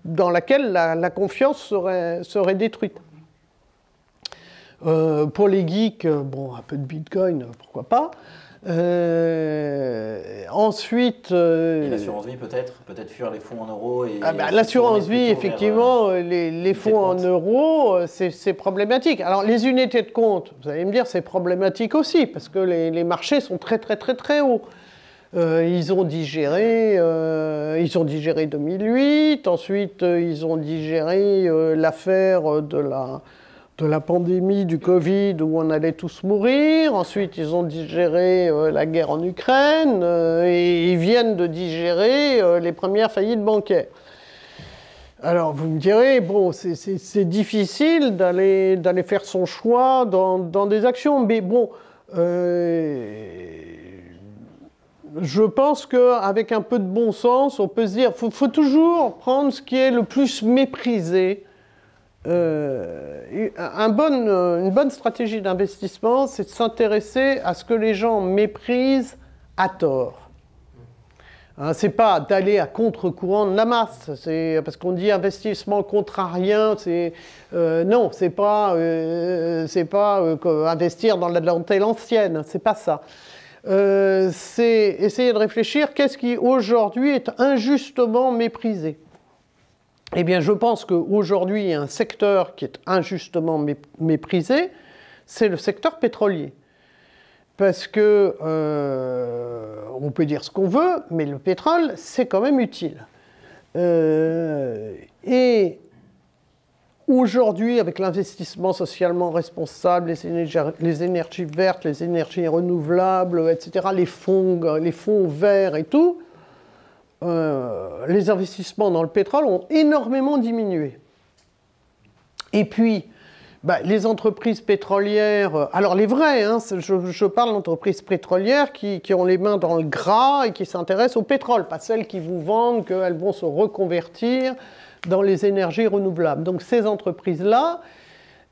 dans laquelle la confiance serait détruite. Pour les geeks, bon, un peu de Bitcoin, pourquoi pas. Ensuite... et l'assurance vie peut-être fuir les fonds en euros et... l'assurance vie, effectivement, les fonds en euros, c'est problématique. Alors les unités de compte, vous allez me dire, c'est problématique aussi, parce que les marchés sont très hauts. Ils ont digéré 2008, ensuite ils ont digéré l'affaire de la pandémie du Covid où on allait tous mourir, ensuite ils ont digéré la guerre en Ukraine et ils viennent de digérer les premières faillites bancaires. Alors vous me direz, bon, c'est difficile d'aller faire son choix dans des actions, mais bon... je pense qu'avec un peu de bon sens, on peut se dire qu'il faut toujours prendre ce qui est le plus méprisé. Une bonne stratégie d'investissement, c'est de s'intéresser à ce que les gens méprisent à tort. Hein, c'est pas d'aller à contre-courant de la masse, parce qu'on dit investissement contrarien, non, c'est pas investir dans la dentelle ancienne, c'est pas ça. C'est essayer de réfléchir qu'est-ce qui aujourd'hui est injustement méprisé. Eh bien, je pense qu'aujourd'hui, il y a un secteur qui est injustement méprisé, c'est le secteur pétrolier. parce que on peut dire ce qu'on veut, mais le pétrole, c'est quand même utile. Et aujourd'hui, avec l'investissement socialement responsable, les énergies vertes, les énergies renouvelables, etc., les fonds verts et tout, les investissements dans le pétrole ont énormément diminué. Et puis, les entreprises pétrolières, alors les vraies, hein, je parle d'entreprises pétrolières qui ont les mains dans le gras et qui s'intéressent au pétrole, pas celles qui vous vendent qu'elles vont se reconvertir dans les énergies renouvelables. Donc ces entreprises-là,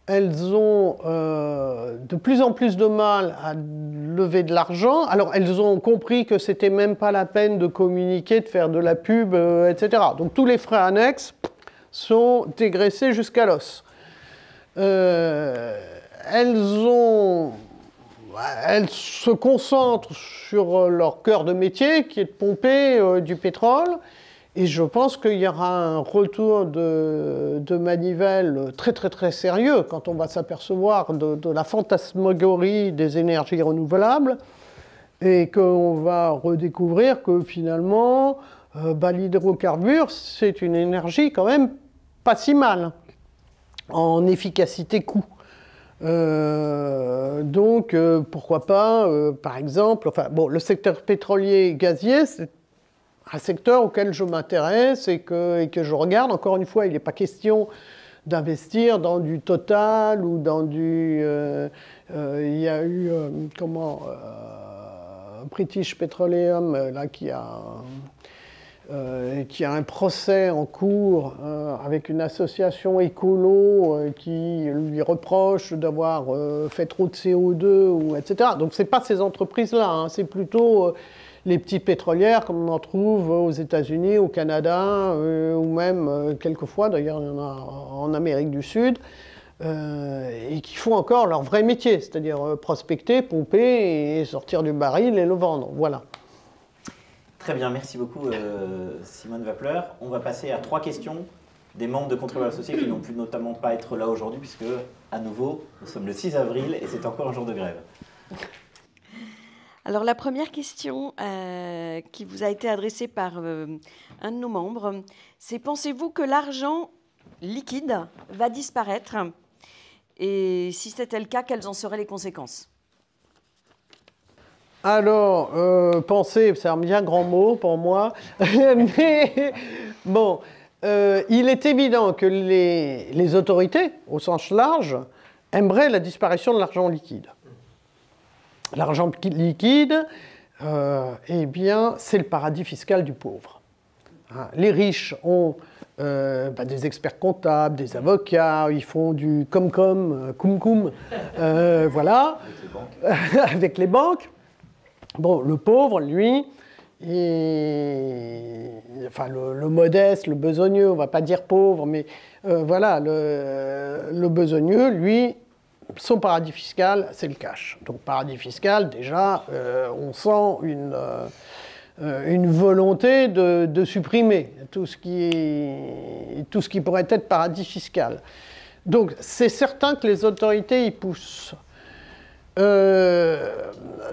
elles ont de plus en plus de mal à lever de l'argent. Alors elles ont compris que c'était même pas la peine de communiquer, de faire de la pub, etc. Donc tous les frais annexes sont dégraissés jusqu'à l'os. Elles se concentrent sur leur cœur de métier, qui est de pomper du pétrole. Et je pense qu'il y aura un retour de manivelle très très très sérieux quand on va s'apercevoir de la fantasmagorie des énergies renouvelables et qu'on va redécouvrir que finalement, l'hydrocarbure, c'est une énergie quand même pas si mal en efficacité-coût. Donc, pourquoi pas, par exemple, le secteur pétrolier et gazier, c'est un secteur auquel je m'intéresse et que je regarde. Encore une fois, il n'est pas question d'investir dans du Total ou dans du... il y a eu, British Petroleum, là, qui a un procès en cours avec une association écolo qui lui reproche d'avoir fait trop de CO2, etc. Donc ce n'est pas ces entreprises-là, hein, c'est plutôt les petites pétrolières comme on en trouve aux États-Unis, au Canada, ou même quelquefois, d'ailleurs il y en a en Amérique du Sud, et qui font encore leur vrai métier, c'est-à-dire prospecter, pomper et sortir du baril et le vendre. Voilà. Très bien, merci beaucoup Simone Wappler. On va passer à 3 questions des membres de Contribuables Associés qui n'ont pu notamment pas être là aujourd'hui puisque, à nouveau, nous sommes le 6 avril et c'est encore un jour de grève. Alors la première question qui vous a été adressée par un de nos membres, c'est: pensez-vous que l'argent liquide va disparaître? Et si c'était le cas, quelles en seraient les conséquences? Alors, penser, c'est un bien grand mot pour moi, mais bon, il est évident que les autorités, au sens large, aimeraient la disparition de l'argent liquide. L'argent liquide, eh bien, c'est le paradis fiscal du pauvre. Les riches ont des experts comptables, des avocats, ils font du cum-cum, voilà, avec les banques. Bon, le pauvre, lui, le modeste, le besogneux, on ne va pas dire pauvre, mais voilà, le besogneux, lui, son paradis fiscal, c'est le cash. Donc, paradis fiscal, déjà, on sent une volonté de supprimer tout ce qui pourrait être paradis fiscal. Donc, c'est certain que les autorités y poussent.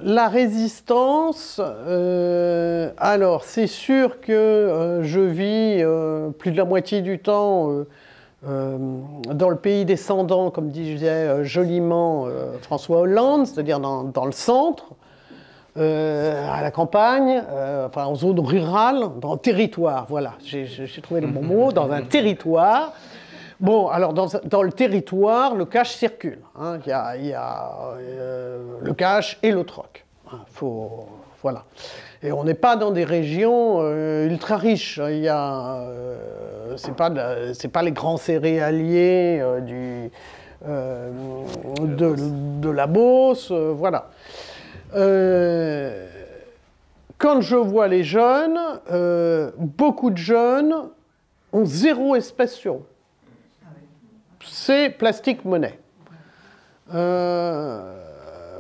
La résistance, alors c'est sûr que je vis plus de la moitié du temps dans le pays descendant, comme disait joliment François Hollande, c'est-à-dire dans le centre, à la campagne, en zone rurale, dans le territoire, voilà, j'ai trouvé le bon mot, dans un territoire. Bon, alors dans le territoire, le cash circule. Hein. Il y a le cash et le troc. Hein, voilà. Et on n'est pas dans des régions ultra riches. C'est pas les grands céréaliers de la Beauce, voilà. Quand je vois les jeunes, beaucoup de jeunes ont 0 espèce sur eux. C'est plastique monnaie.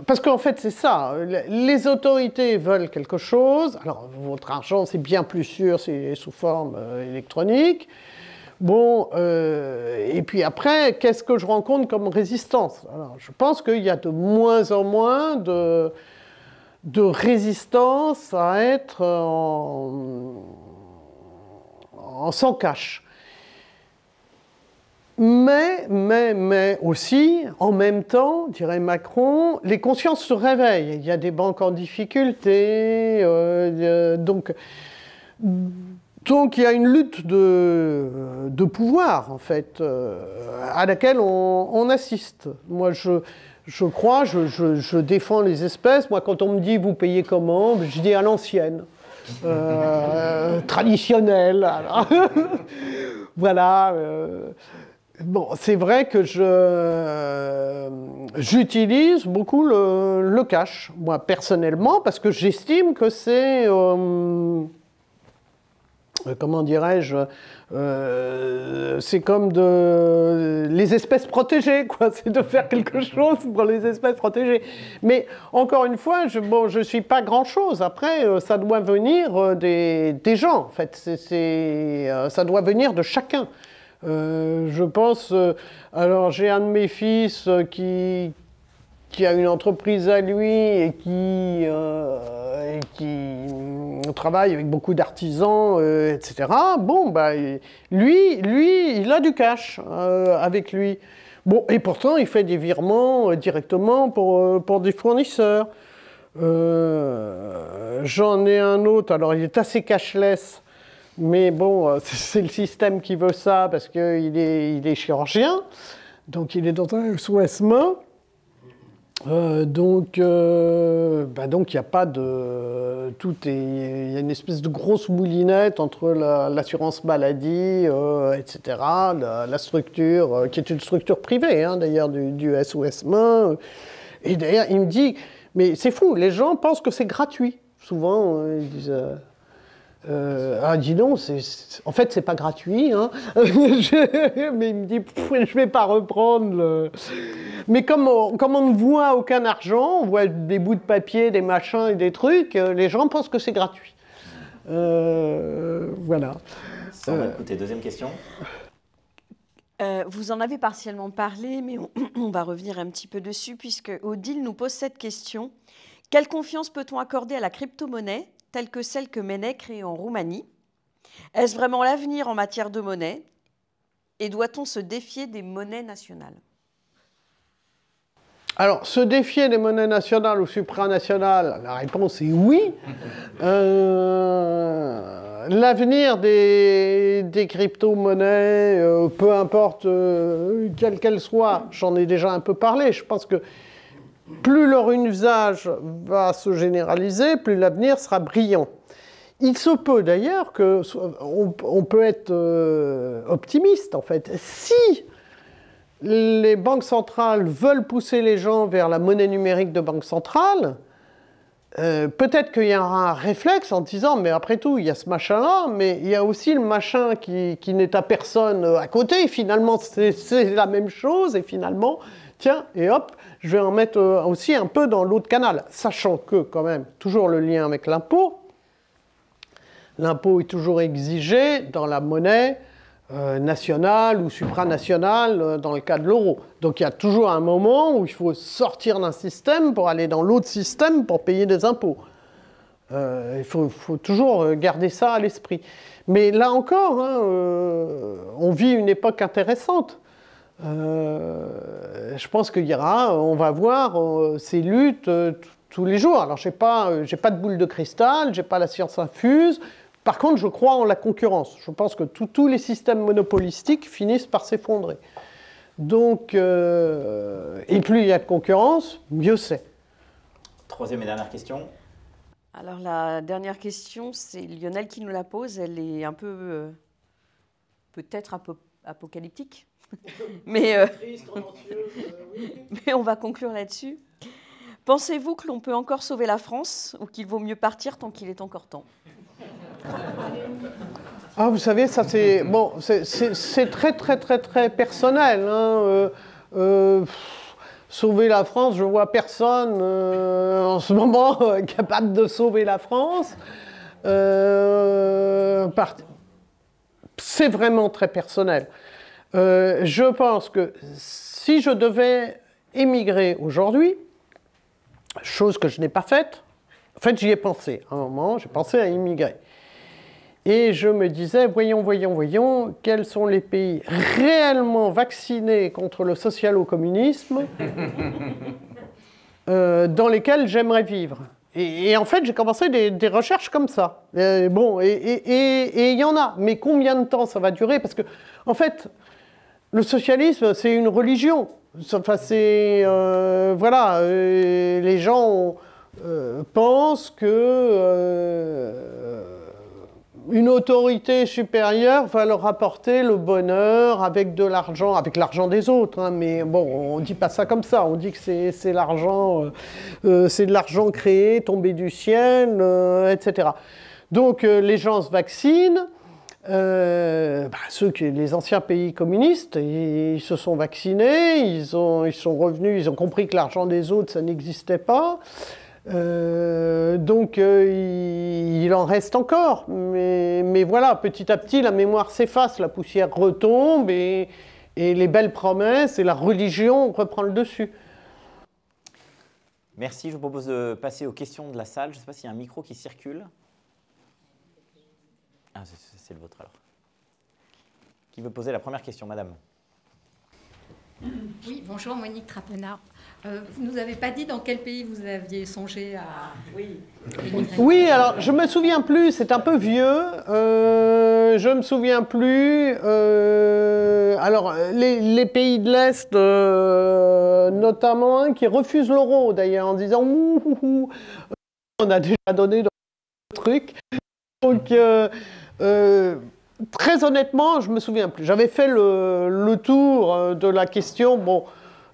Parce qu'en fait, c'est ça. Les autorités veulent quelque chose. Alors, votre argent, c'est bien plus sûr, c'est sous forme électronique. Bon, et puis après, qu'est-ce que je rencontre comme résistance? Alors, je pense qu'il y a de moins en moins de résistance à être sans cash. Mais aussi, en même temps, dirait Macron, les consciences se réveillent. Il y a des banques en difficulté, donc il y a une lutte de pouvoir, en fait, à laquelle on assiste. Moi, je crois, je défends les espèces. Moi, quand on me dit « vous payez comment ?» je dis à l'ancienne, traditionnelle. Voilà. Bon, c'est vrai que j'utilise beaucoup le cash, moi, personnellement, parce que j'estime que c'est... comment dirais-je, c'est comme les espèces protégées, quoi. C'est de faire quelque chose pour les espèces protégées. Mais encore une fois, je suis pas grand-chose. Après, ça doit venir des gens, en fait. Ça doit venir de chacun. Je pense... alors, j'ai un de mes fils qui a une entreprise à lui et qui travaille avec beaucoup d'artisans, etc. Bon, bah, lui, il a du cash avec lui. Bon, et pourtant, il fait des virements directement pour des fournisseurs. J'en ai un autre, alors il est assez cashless, mais bon, c'est le système qui veut ça parce qu'il est chirurgien, donc il est dans un SOS-main. Donc il n'y a pas de... il y a une espèce de grosse moulinette entre l'assurance maladie, etc., la structure, qui est une structure privée, hein, d'ailleurs, du SOS-main. Et d'ailleurs, il me dit, mais c'est fou, les gens pensent que c'est gratuit. Souvent, ils disent... ah, dis donc, en fait, c'est pas gratuit, hein. Mais il me dit, je vais pas reprendre. Mais comme on ne voit aucun argent, on voit des bouts de papier, des machins et des trucs, les gens pensent que c'est gratuit. Voilà. Ça va écouter. Deuxième question. Vous en avez partiellement parlé, mais on va revenir un petit peu dessus, puisque Odile nous pose cette question. Quelle confiance peut-on accorder à la crypto-monnaie telle que celle que Mennea crée en Roumanie? Est-ce vraiment l'avenir en matière de monnaie? Et doit-on se défier des monnaies nationales? Alors, se défier des monnaies nationales ou supranationales, la réponse est oui. L'avenir des crypto-monnaies, peu importe quelle qu'elle soit, j'en ai déjà un peu parlé, je pense que plus leur usage va se généraliser, plus l'avenir sera brillant. Il se peut d'ailleurs qu'on peut être optimiste, en fait. Si les banques centrales veulent pousser les gens vers la monnaie numérique de banque centrale, peut-être qu'il y aura un réflexe en disant « mais après tout, il y a ce machin-là, mais il y a aussi le machin qui n'est à personne à côté, et finalement c'est la même chose, et finalement, tiens, et hop, je vais en mettre aussi un peu dans l'autre canal », sachant que, quand même, toujours le lien avec l'impôt. L'impôt est toujours exigé dans la monnaie nationale ou supranationale dans le cas de l'euro. Donc il y a toujours un moment où il faut sortir d'un système pour aller dans l'autre système pour payer des impôts. Il faut toujours garder ça à l'esprit. Mais là encore, hein, on vit une époque intéressante. Je pense qu'il y aura, on va voir ces luttes tous les jours. Alors j'ai pas de boule de cristal, j'ai pas la science infuse. Par contre, je crois en la concurrence. Je pense que tous les systèmes monopolistiques finissent par s'effondrer. Donc, et plus il y a de concurrence, mieux c'est. Troisième et dernière question. Alors la dernière question, c'est Lionel qui nous la pose. Elle est un peu, peut-être un peu apocalyptique, mais on va conclure là-dessus. Pensez-vous que l'on peut encore sauver la France ou qu'il vaut mieux partir tant qu'il est encore temps? Ah, vous savez, ça c'est bon, c'est très très très très personnel. Hein. Sauver la France, je vois personne en ce moment capable de sauver la France. C'est vraiment très personnel. Je pense que si je devais émigrer aujourd'hui, chose que je n'ai pas faite, En fait, j'y ai pensé. À un moment, j'ai pensé à immigrer. Et je me disais, voyons, quels sont les pays réellement vaccinés contre le socialo-communisme dans lesquels j'aimerais vivre. Et en fait, j'ai commencé des recherches comme ça. Bon, et il y en a. Mais combien de temps ça va durer? Parce que, en fait, le socialisme, c'est une religion. Enfin, c'est... voilà, les gens pensent que une autorité supérieure va leur apporter le bonheur avec de l'argent, avec l'argent des autres. Hein, mais bon, on ne dit pas ça comme ça. On dit que c'est l'argent, c'est de l'argent créé, tombé du ciel, etc. Donc les gens se vaccinent. Les anciens pays communistes, ils se sont vaccinés, ils sont revenus, ils ont compris que l'argent des autres, ça n'existait pas. Donc il en reste encore, mais voilà, petit à petit la mémoire s'efface, la poussière retombe et les belles promesses et la religion reprend le dessus. Merci, je vous propose de passer aux questions de la salle. Je ne sais pas s'il y a un micro qui circule. Ah, c'est le vôtre alors. Qui veut poser la première question, madame? Oui, bonjour, Monique Trapenard. Vous ne nous avez pas dit dans quel pays vous aviez songé à... Oui, alors je me souviens plus, c'est un peu vieux. Je me souviens plus. Alors, les pays de l'Est, notamment un qui refuse l'euro, d'ailleurs, en disant ouh, on a déjà donné le truc. Donc, très honnêtement, je me souviens plus. J'avais fait le tour de la question. Bon,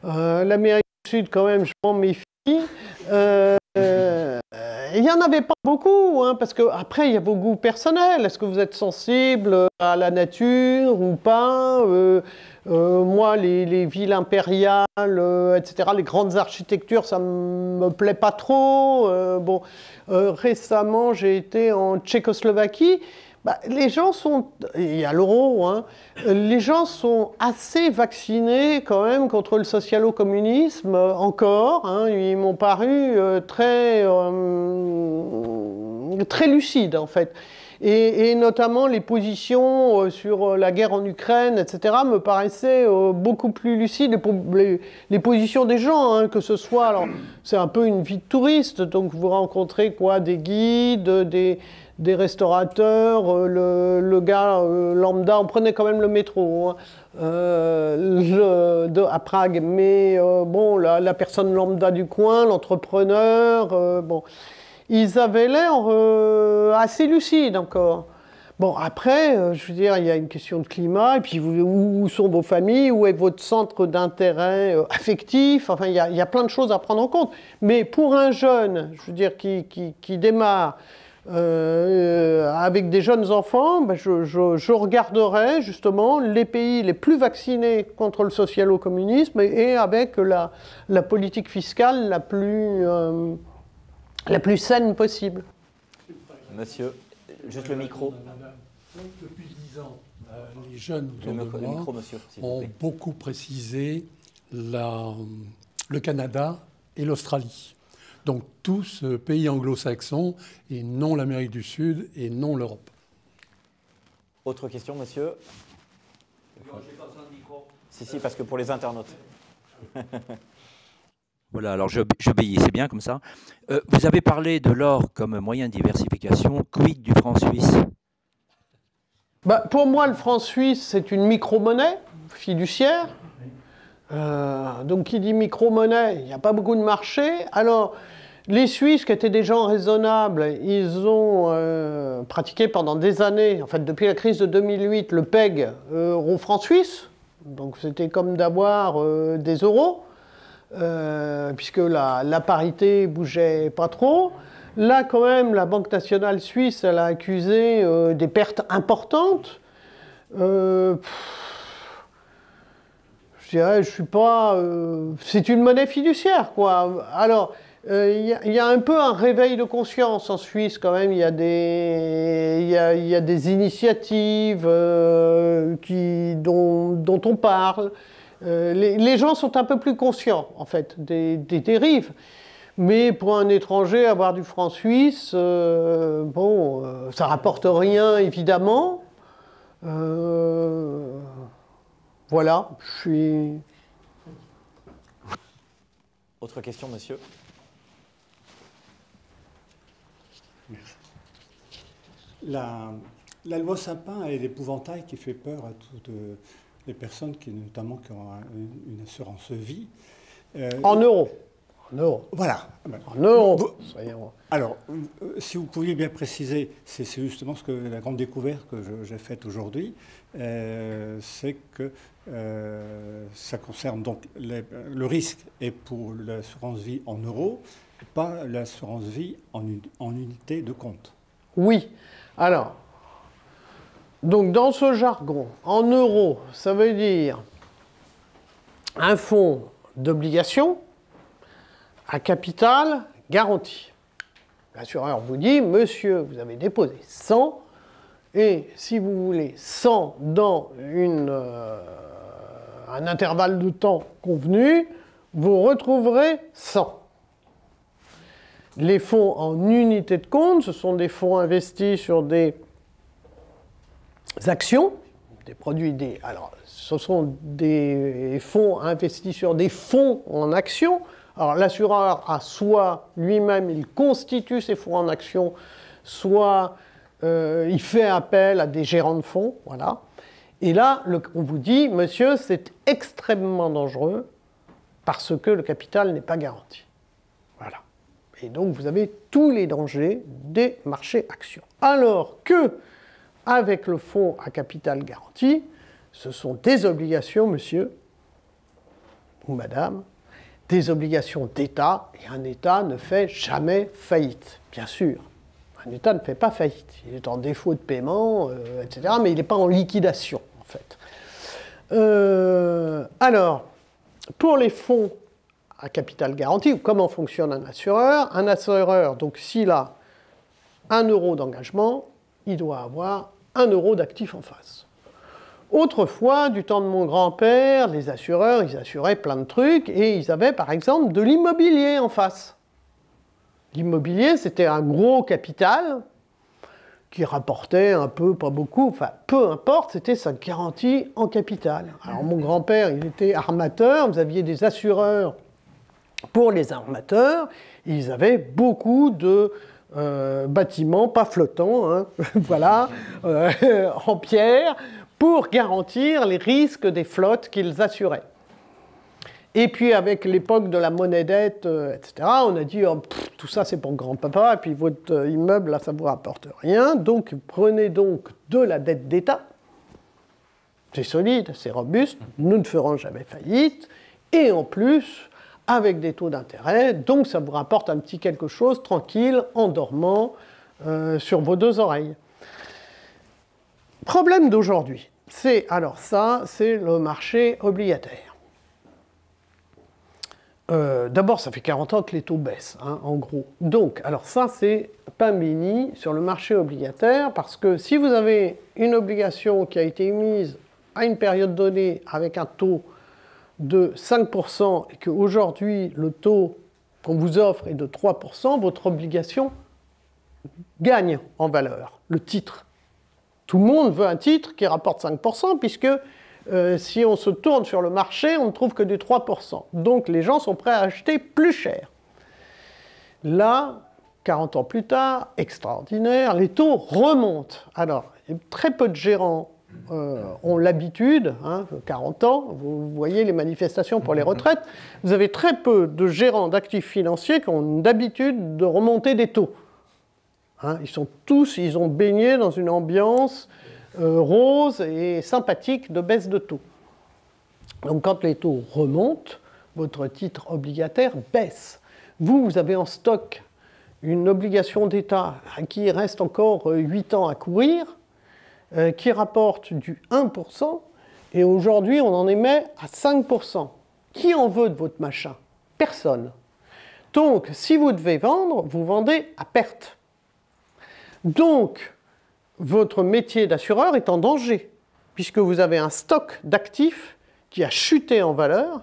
l'Amérique du Sud, quand même, je m'en méfie. Il n'y en avait pas beaucoup, hein, parce qu'après, il y a vos goûts personnels. Est-ce que vous êtes sensible à la nature ou pas? Moi, les villes impériales, etc., les grandes architectures, ça ne me plaît pas trop. Récemment, j'ai été en Tchécoslovaquie. Les gens sont, il y a l'euro, hein, les gens sont assez vaccinés quand même contre le socialo-communisme encore. Hein, ils m'ont paru très lucides en fait. Et notamment les positions sur la guerre en Ukraine, etc., me paraissaient beaucoup plus lucides. Les positions des gens, hein, que ce soit, alors c'est un peu une vie de touriste, donc vous rencontrez quoi, des guides, des restaurateurs, le gars lambda, on prenait quand même le métro hein, à Prague, mais bon, la personne lambda du coin, l'entrepreneur, bon, ils avaient l'air assez lucides encore. Bon, après, je veux dire, il y a une question de climat, et puis où sont vos familles, où est votre centre d'intérêt affectif, enfin, il y a plein de choses à prendre en compte. Mais pour un jeune, je veux dire, qui démarre avec des jeunes enfants, je regarderai justement les pays les plus vaccinés contre le socialo-communisme et avec la politique fiscale la plus saine possible. Monsieur, juste le micro. Depuis 10 ans, les jeunes autour de moi monsieur, ont beaucoup précisé le Canada et l'Australie. Donc tous pays anglo-saxons et non l'Amérique du Sud et non l'Europe. Autre question, monsieur? Non, je n'ai pas besoin de micro. Si, parce que pour les internautes. Voilà, alors j'obéis, c'est bien comme ça. Vous avez parlé de l'or comme moyen de diversification. Quid du franc suisse? Pour moi, le franc suisse, c'est une micro-monnaie fiduciaire. Donc, qui dit micro-monnaie, il n'y a pas beaucoup de marché. Alors, les Suisses, qui étaient des gens raisonnables, ils ont pratiqué pendant des années, en fait, depuis la crise de 2008, le PEG euro-franc suisse. Donc, c'était comme d'avoir des euros, puisque la parité bougeait pas trop. Là, quand même, la Banque nationale suisse, elle a accusé des pertes importantes. Je dirais, je suis pas... c'est une monnaie fiduciaire, quoi. Alors, il y a un peu un réveil de conscience en Suisse, quand même. Il y a des initiatives dont on parle. Les gens sont un peu plus conscients, en fait, des dérives. Mais pour un étranger, avoir du franc suisse, bon, ça rapporte rien, évidemment. Voilà, je suis... Autre question, monsieur? Merci. La loi Sapin est l'épouvantail qui fait peur à toutes les personnes notamment qui ont une assurance vie. En euros. En euros. Voilà. En euros. Alors, si vous pouviez bien préciser, c'est justement la grande découverte que j'ai faite aujourd'hui, c'est que ça concerne donc le risque est pour l'assurance vie en euros, pas l'assurance vie en unité de compte. Oui. Alors, donc dans ce jargon, en euros, ça veut dire un fonds d'obligation à capital garanti. L'assureur vous dit, monsieur, vous avez déposé 100, et si vous voulez 100 dans un intervalle de temps convenu, vous retrouverez 100. Les fonds en unité de compte, ce sont des fonds investis sur des actions, des produits, alors ce sont des fonds investis sur des fonds en actions. Alors l'assureur a soit lui-même, il constitue ses fonds en actions, soit il fait appel à des gérants de fonds, voilà. Et là, on vous dit, monsieur, c'est extrêmement dangereux parce que le capital n'est pas garanti. Voilà. Et donc, vous avez tous les dangers des marchés actions. Alors que, avec le fonds à capital garanti, ce sont des obligations, monsieur ou madame, des obligations d'État, et un État ne fait jamais faillite, bien sûr. Un État ne fait pas faillite. Il est en défaut de paiement, etc., mais il n'est pas en liquidation, en fait. Alors, pour les fonds à capital garanti, comment fonctionne un assureur? Un assureur, donc s'il a 1 euro d'engagement, il doit avoir 1 euro d'actif en face. Autrefois, du temps de mon grand-père, les assureurs, ils assuraient plein de trucs, et ils avaient par exemple de l'immobilier en face. L'immobilier, c'était un gros capital qui rapportait un peu, pas beaucoup, enfin peu importe, c'était sa garantie en capital. Alors mon grand-père, il était armateur, vous aviez des assureurs pour les armateurs, ils avaient beaucoup de bâtiments, pas flottants, hein, voilà, en pierre, pour garantir les risques des flottes qu'ils assuraient. Et puis avec l'époque de la monnaie dette, etc., on a dit oh, tout ça c'est pour grand-papa, et puis votre immeuble, là, ça ne vous rapporte rien, donc prenez donc de la dette d'État, c'est solide, c'est robuste, nous ne ferons jamais faillite, et en plus, avec des taux d'intérêt, donc ça vous rapporte un petit quelque chose tranquille, en dormant sur vos 2 oreilles. Problème d'aujourd'hui, c'est, alors ça, c'est le marché obligataire. D'abord, ça fait 40 ans que les taux baissent, hein, en gros. Donc, alors ça, c'est pain béni sur le marché obligataire, parce que si vous avez une obligation qui a été émise à une période donnée avec un taux de 5% et qu'aujourd'hui, le taux qu'on vous offre est de 3%, votre obligation gagne en valeur, le titre. Tout le monde veut un titre qui rapporte 5%, puisque si on se tourne sur le marché, on ne trouve que du 3%. Donc les gens sont prêts à acheter plus cher. Là, 40 ans plus tard, extraordinaire, les taux remontent. Alors, très peu de gérants ont l'habitude, hein, 40 ans, vous voyez les manifestations pour les retraites, vous avez très peu de gérants d'actifs financiers qui ont l'habitude de remonter des taux. Hein, ils ont baigné dans une ambiance rose et sympathique de baisse de taux. Donc quand les taux remontent, votre titre obligataire baisse. Vous avez en stock une obligation d'État qui reste encore 8 ans à courir, qui rapporte du 1%, et aujourd'hui on en émet à 5%. Qui en veut de votre machin? Personne. Donc si vous devez vendre, vous vendez à perte. Donc, votre métier d'assureur est en danger, puisque vous avez un stock d'actifs qui a chuté en valeur,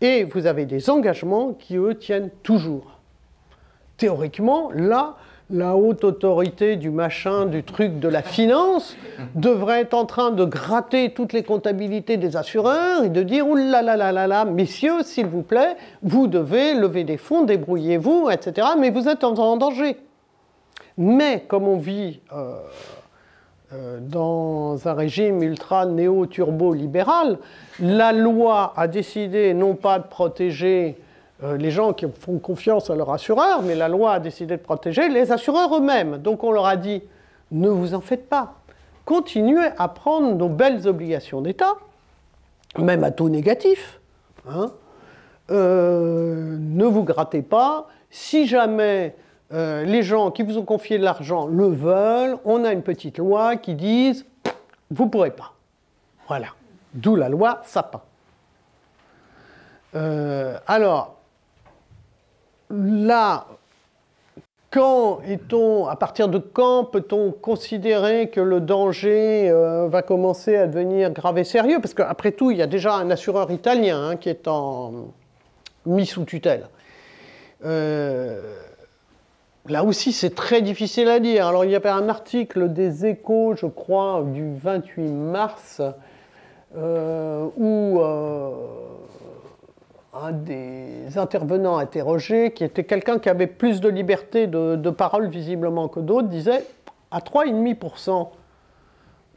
et vous avez des engagements qui, eux, tiennent toujours. théoriquement, là, la haute autorité du machin, du truc, de la finance, devrait être en train de gratter toutes les comptabilités des assureurs et de dire « Ouh là là là là là, messieurs, s'il vous plaît, vous devez lever des fonds, débrouillez-vous, etc. Mais vous êtes en danger. » Mais comme on vit dans un régime ultra néo-turbo-libéral, la loi a décidé non pas de protéger les gens qui font confiance à leurs assureurs, mais la loi a décidé de protéger les assureurs eux-mêmes. Donc on leur a dit, ne vous en faites pas. Continuez à prendre nos belles obligations d'État, même à taux négatif. Hein. Ne vous grattez pas. Si jamais les gens qui vous ont confié de l'argent le veulent, on a une petite loi qui dit, vous ne pourrez pas. Voilà. D'où la loi Sapin. Alors, là, à partir de quand peut-on considérer que le danger va commencer à devenir grave et sérieux? Parce qu'après tout, il y a déjà un assureur italien qui est mis sous tutelle. Là aussi, c'est très difficile à dire. Alors, il y avait un article des Échos, je crois, du 28 mars, où un des intervenants interrogés, qui était quelqu'un qui avait plus de liberté de parole visiblement que d'autres, disait à 3,5%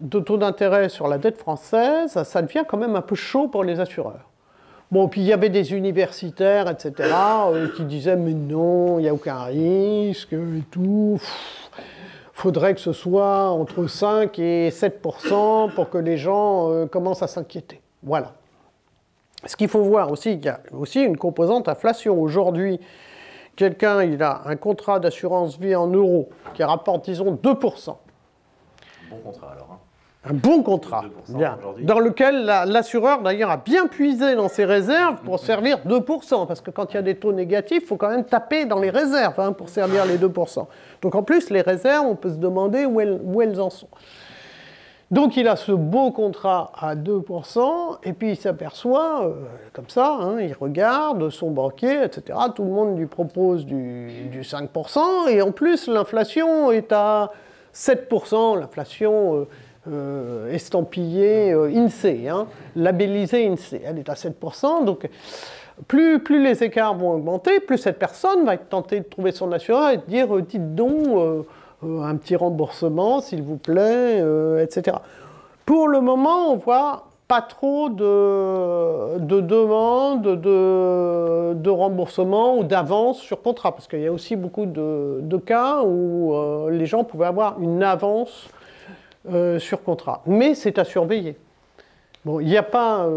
de taux d'intérêt sur la dette française, ça devient quand même un peu chaud pour les assureurs. Bon, puis il y avait des universitaires, etc., qui disaient « mais non, il n'y a aucun risque et tout, faudrait que ce soit entre 5 et 7% pour que les gens commencent à s'inquiéter. » Voilà. Ce qu'il faut voir aussi, il y a aussi une composante inflation. Aujourd'hui, quelqu'un, il a un contrat d'assurance vie en euros qui rapporte, disons, 2%. Bon contrat alors. Hein. Un bon contrat, bien, dans lequel l'assureur, d'ailleurs, a bien puisé dans ses réserves pour servir 2%, parce que quand il y a des taux négatifs, il faut quand même taper dans les réserves pour servir les 2%. Donc en plus, les réserves, on peut se demander où elles en sont. Donc il a ce beau contrat à 2%, et puis il s'aperçoit, comme ça, il regarde son banquier, etc., tout le monde lui propose du 5%, et en plus l'inflation est à 7%, l'inflation estampillée INSEE, labellisée INSEE, elle est à 7%, donc plus les écarts vont augmenter, plus cette personne va être tentée de trouver son assureur et de dire « dites donc, un petit remboursement, s'il vous plaît, etc. » Pour le moment, on voit pas trop de demandes de remboursement ou d'avance sur contrat, parce qu'il y a aussi beaucoup de cas où les gens pouvaient avoir une avance sur contrat. Mais c'est à surveiller. Bon, il n'y a pas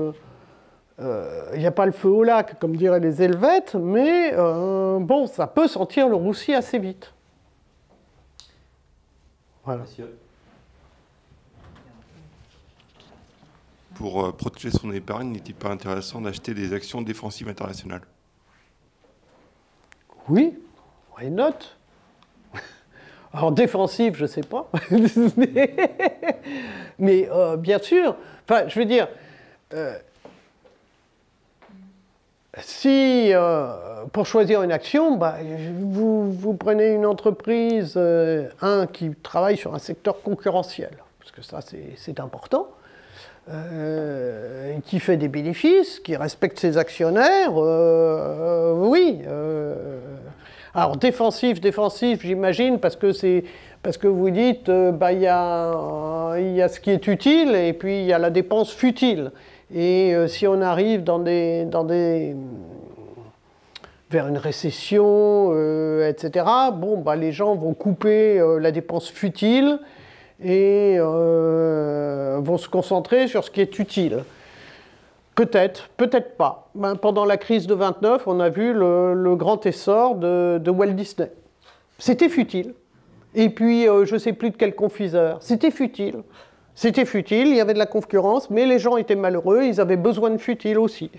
le feu au lac, comme diraient les Helvètes, mais bon, ça peut sentir le roussi assez vite. Voilà. Monsieur. Pour protéger son épargne, n'est-il pas intéressant d'acheter des actions défensives internationales? Oui, why not? Alors défensive, je ne sais pas, mais bien sûr, enfin, je veux dire, si pour choisir une action, vous prenez une entreprise, qui travaille sur un secteur concurrentiel, parce que ça c'est important, qui fait des bénéfices, qui respecte ses actionnaires, oui. Alors défensif, j'imagine, parce que vous dites, il y a ce qui est utile et puis il y a la dépense futile. Et si on arrive vers une récession, etc., bon, les gens vont couper la dépense futile et vont se concentrer sur ce qui est utile. Peut-être, peut-être pas. Pendant la crise de 29, on a vu le grand essor de Walt Disney. C'était futile. Et puis, je ne sais plus de quel confiseur. C'était futile. C'était futile, il y avait de la concurrence, mais les gens étaient malheureux, ils avaient besoin de futile aussi.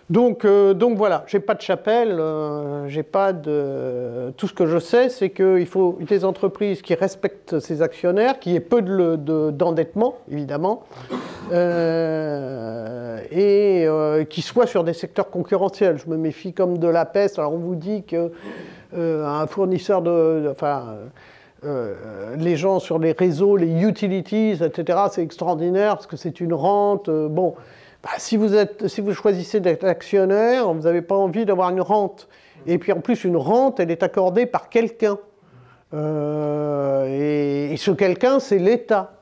Donc voilà, j'ai pas de chapelle, j'ai pas de... Tout ce que je sais, c'est qu'il faut des entreprises qui respectent ses actionnaires, qui aient peu d'endettement, évidemment, et qui soient sur des secteurs concurrentiels. Je me méfie comme de la peste. Alors on vous dit que un fournisseur les gens sur les réseaux, les utilities, etc., c'est extraordinaire parce que c'est une rente. Bon, bah, si vous choisissez d'être actionnaire, vous n'avez pas envie d'avoir une rente. Et puis en plus, une rente, elle est accordée par quelqu'un. Et ce quelqu'un, c'est l'État.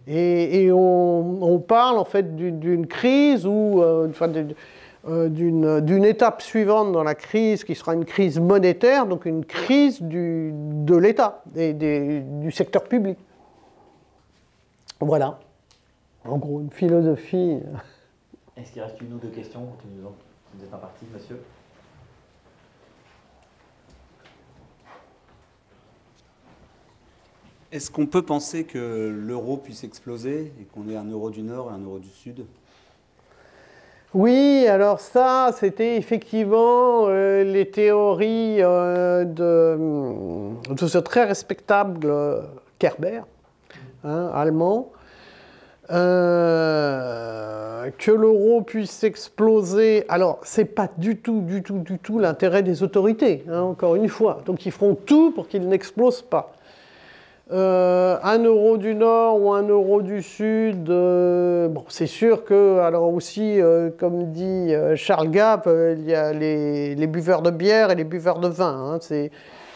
Et on parle en fait d'une crise ou d'une étape suivante dans la crise qui sera une crise monétaire, donc une crise de l'État et du secteur public. Voilà. En gros, une philosophie. Est-ce qu'il reste une ou deux questions? Vous êtes imparti, monsieur. Est-ce qu'on peut penser que l'euro puisse exploser et qu'on ait un euro du Nord et un euro du Sud? Oui, alors ça, c'était effectivement les théories de ce très respectable Kerber, allemand, que l'euro puisse exploser. Alors, c'est pas du tout l'intérêt des autorités, encore une fois. Donc, ils feront tout pour qu'il n'explose pas. Un euro du Nord ou un euro du Sud, bon, c'est sûr que, alors aussi, comme dit Charles Gap, il y a les buveurs de bière et les buveurs de vin.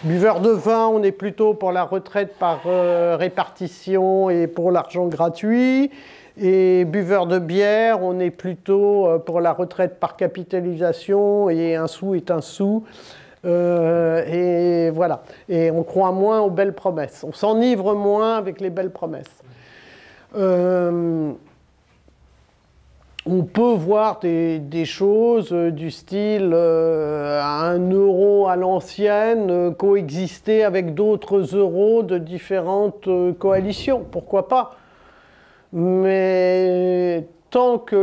Buveurs de vin, on est plutôt pour la retraite par répartition et pour l'argent gratuit. Et buveurs de bière, on est plutôt pour la retraite par capitalisation et un sou est un sou. Et voilà. Et on croit moins aux belles promesses. On s'enivre moins avec les belles promesses. On peut voir des choses du style un euro à l'ancienne coexister avec d'autres euros de différentes coalitions. Pourquoi pas? Mais tant que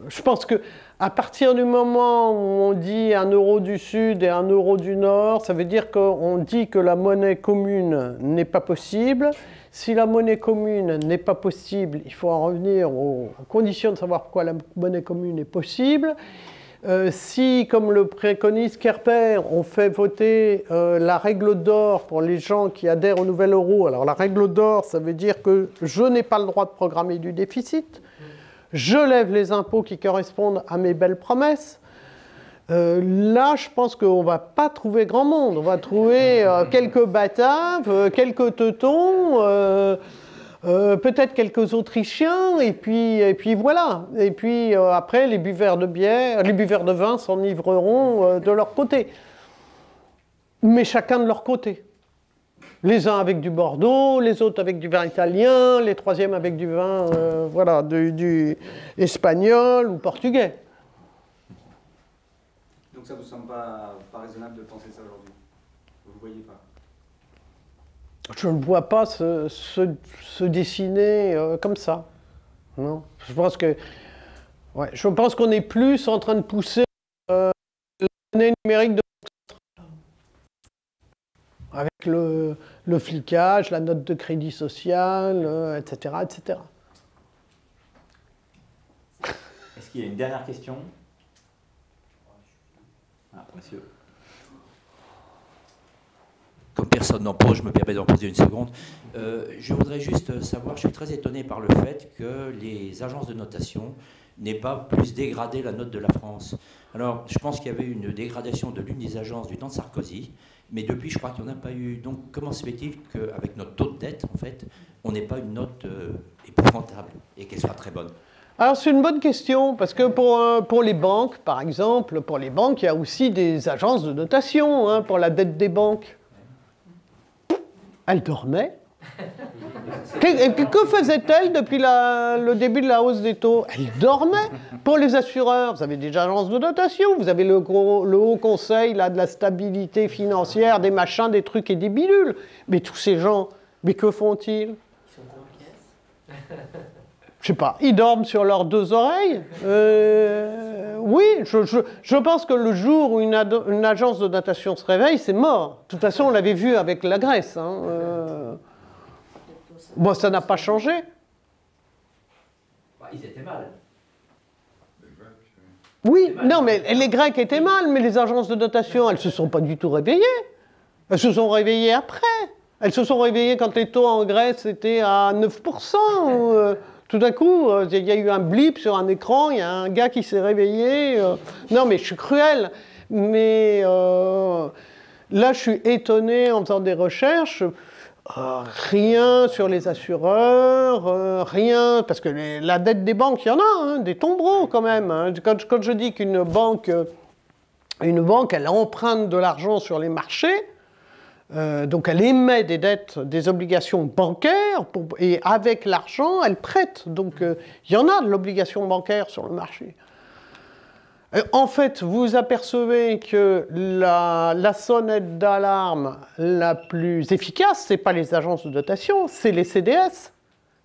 je pense que à partir du moment où on dit un euro du Sud et un euro du Nord, ça veut dire qu'on dit que la monnaie commune n'est pas possible. Si la monnaie commune n'est pas possible, il faut en revenir aux conditions de savoir pourquoi la monnaie commune est possible. Si, comme le préconise Kerber, on fait voter la règle d'or pour les gens qui adhèrent au nouvel euro, alors la règle d'or, ça veut dire que je n'ai pas le droit de programmer du déficit. Je lève les impôts qui correspondent à mes belles promesses. Là, je pense qu'on ne va pas trouver grand monde. On va trouver quelques Bataves, quelques Teutons, peut-être quelques Autrichiens, et puis voilà. Et puis après, les buveurs de bière, les buveurs de vin s'enivreront de leur côté. Mais chacun de leur côté. Les uns avec du Bordeaux, les autres avec du vin italien, les troisièmes avec du vin voilà, du espagnol ou portugais. Donc ça ne vous semble pas raisonnable de penser ça aujourd'hui? Vous ne voyez pas? Je ne vois pas se dessiner comme ça. Non. Je pense qu'on est plus en train de pousser la monnaie numérique de avec le flicage, la note de crédit social, etc., etc. Est-ce qu'il y a une dernière question? Monsieur. Comme personne n'en pose, je me permets d'en poser une seconde. Je voudrais juste savoir, je suis très étonné par le fait que les agences de notation n'aient pas plus dégradé la note de la France. Alors, je pense qu'il y avait une dégradation de l'une des agences du temps de Sarkozy, mais depuis, je crois qu'il n'y en a pas eu. Donc, comment se fait-il qu'avec notre taux de dette, en fait, on n'ait pas une note épouvantable et qu'elle soit très bonne? Alors, c'est une bonne question, parce que pour les banques, par exemple, pour les banques, il y a aussi des agences de notation pour la dette des banques. Elle dormait. Que faisait-elle depuis le début de la hausse des taux? Elle dormait. Pour les assureurs, vous avez des agences de notation, vous avez le Haut Conseil là, de la stabilité financière, des machins, des trucs et des bidules. Mais tous ces gens, mais que font-ils? Ils sont en pièces. Je sais pas, ils dorment sur leurs deux oreilles. Oui, je pense que le jour où une agence de notation se réveille, c'est mort. De toute façon, on l'avait vu avec la Grèce. Bon, ça n'a pas changé. Ils étaient mal. Oui, non, mais les Grecs étaient mal, mais les agences de notation, elles ne se sont pas du tout réveillées. Elles se sont réveillées après. Elles se sont réveillées quand les taux en Grèce étaient à 9%. Tout d'un coup, il y a eu un blip sur un écran, il y a un gars qui s'est réveillé. Non, mais je suis cruel. Mais là, je suis étonné en faisant des recherches. Rien sur les assureurs, rien, parce que la dette des banques, il y en a, hein, des tombereaux quand même. Hein. Quand je dis qu'une banque, elle emprunte de l'argent sur les marchés, donc elle émet des dettes, des obligations bancaires, et avec l'argent, elle prête. Donc il y en a de l'obligation bancaire sur le marché. En fait, vous apercevez que la sonnette d'alarme la plus efficace, ce n'est pas les agences de notation, c'est les CDS,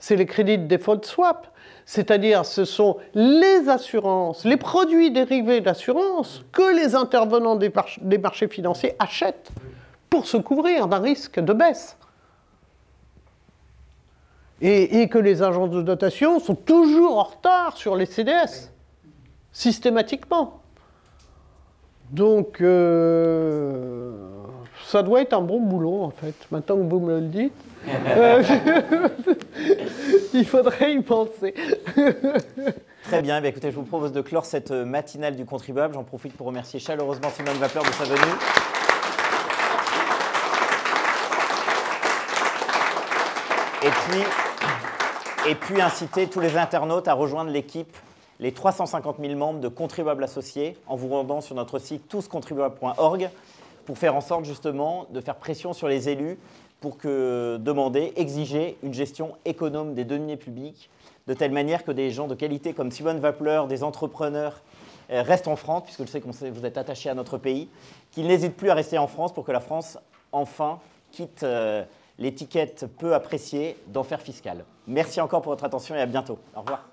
c'est les Credit Default Swap. C'est-à-dire, ce sont les assurances, les produits dérivés d'assurance que les intervenants des marchés financiers achètent pour se couvrir d'un risque de baisse. Et que les agences de notation sont toujours en retard sur les CDS. Systématiquement. Donc, ça doit être un bon boulot, en fait. Maintenant que vous me le dites, il faudrait y penser. Très bien. Écoutez, je vous propose de clore cette matinale du contribuable. J'en profite pour remercier chaleureusement Simone Wappler de sa venue. Et puis inciter tous les internautes à rejoindre l'équipe, les 350 000 membres de contribuables associés, en vous rendant sur notre site touscontribuables.org pour faire en sorte justement de faire pression sur les élus pour exiger une gestion économe des deniers publics, de telle manière que des gens de qualité comme Simone Wappler, des entrepreneurs, restent en France, puisque je sais que vous êtes attachés à notre pays, qu'ils n'hésitent plus à rester en France pour que la France, enfin, quitte l'étiquette peu appréciée d'enfer fiscal. Merci encore pour votre attention et à bientôt. Au revoir.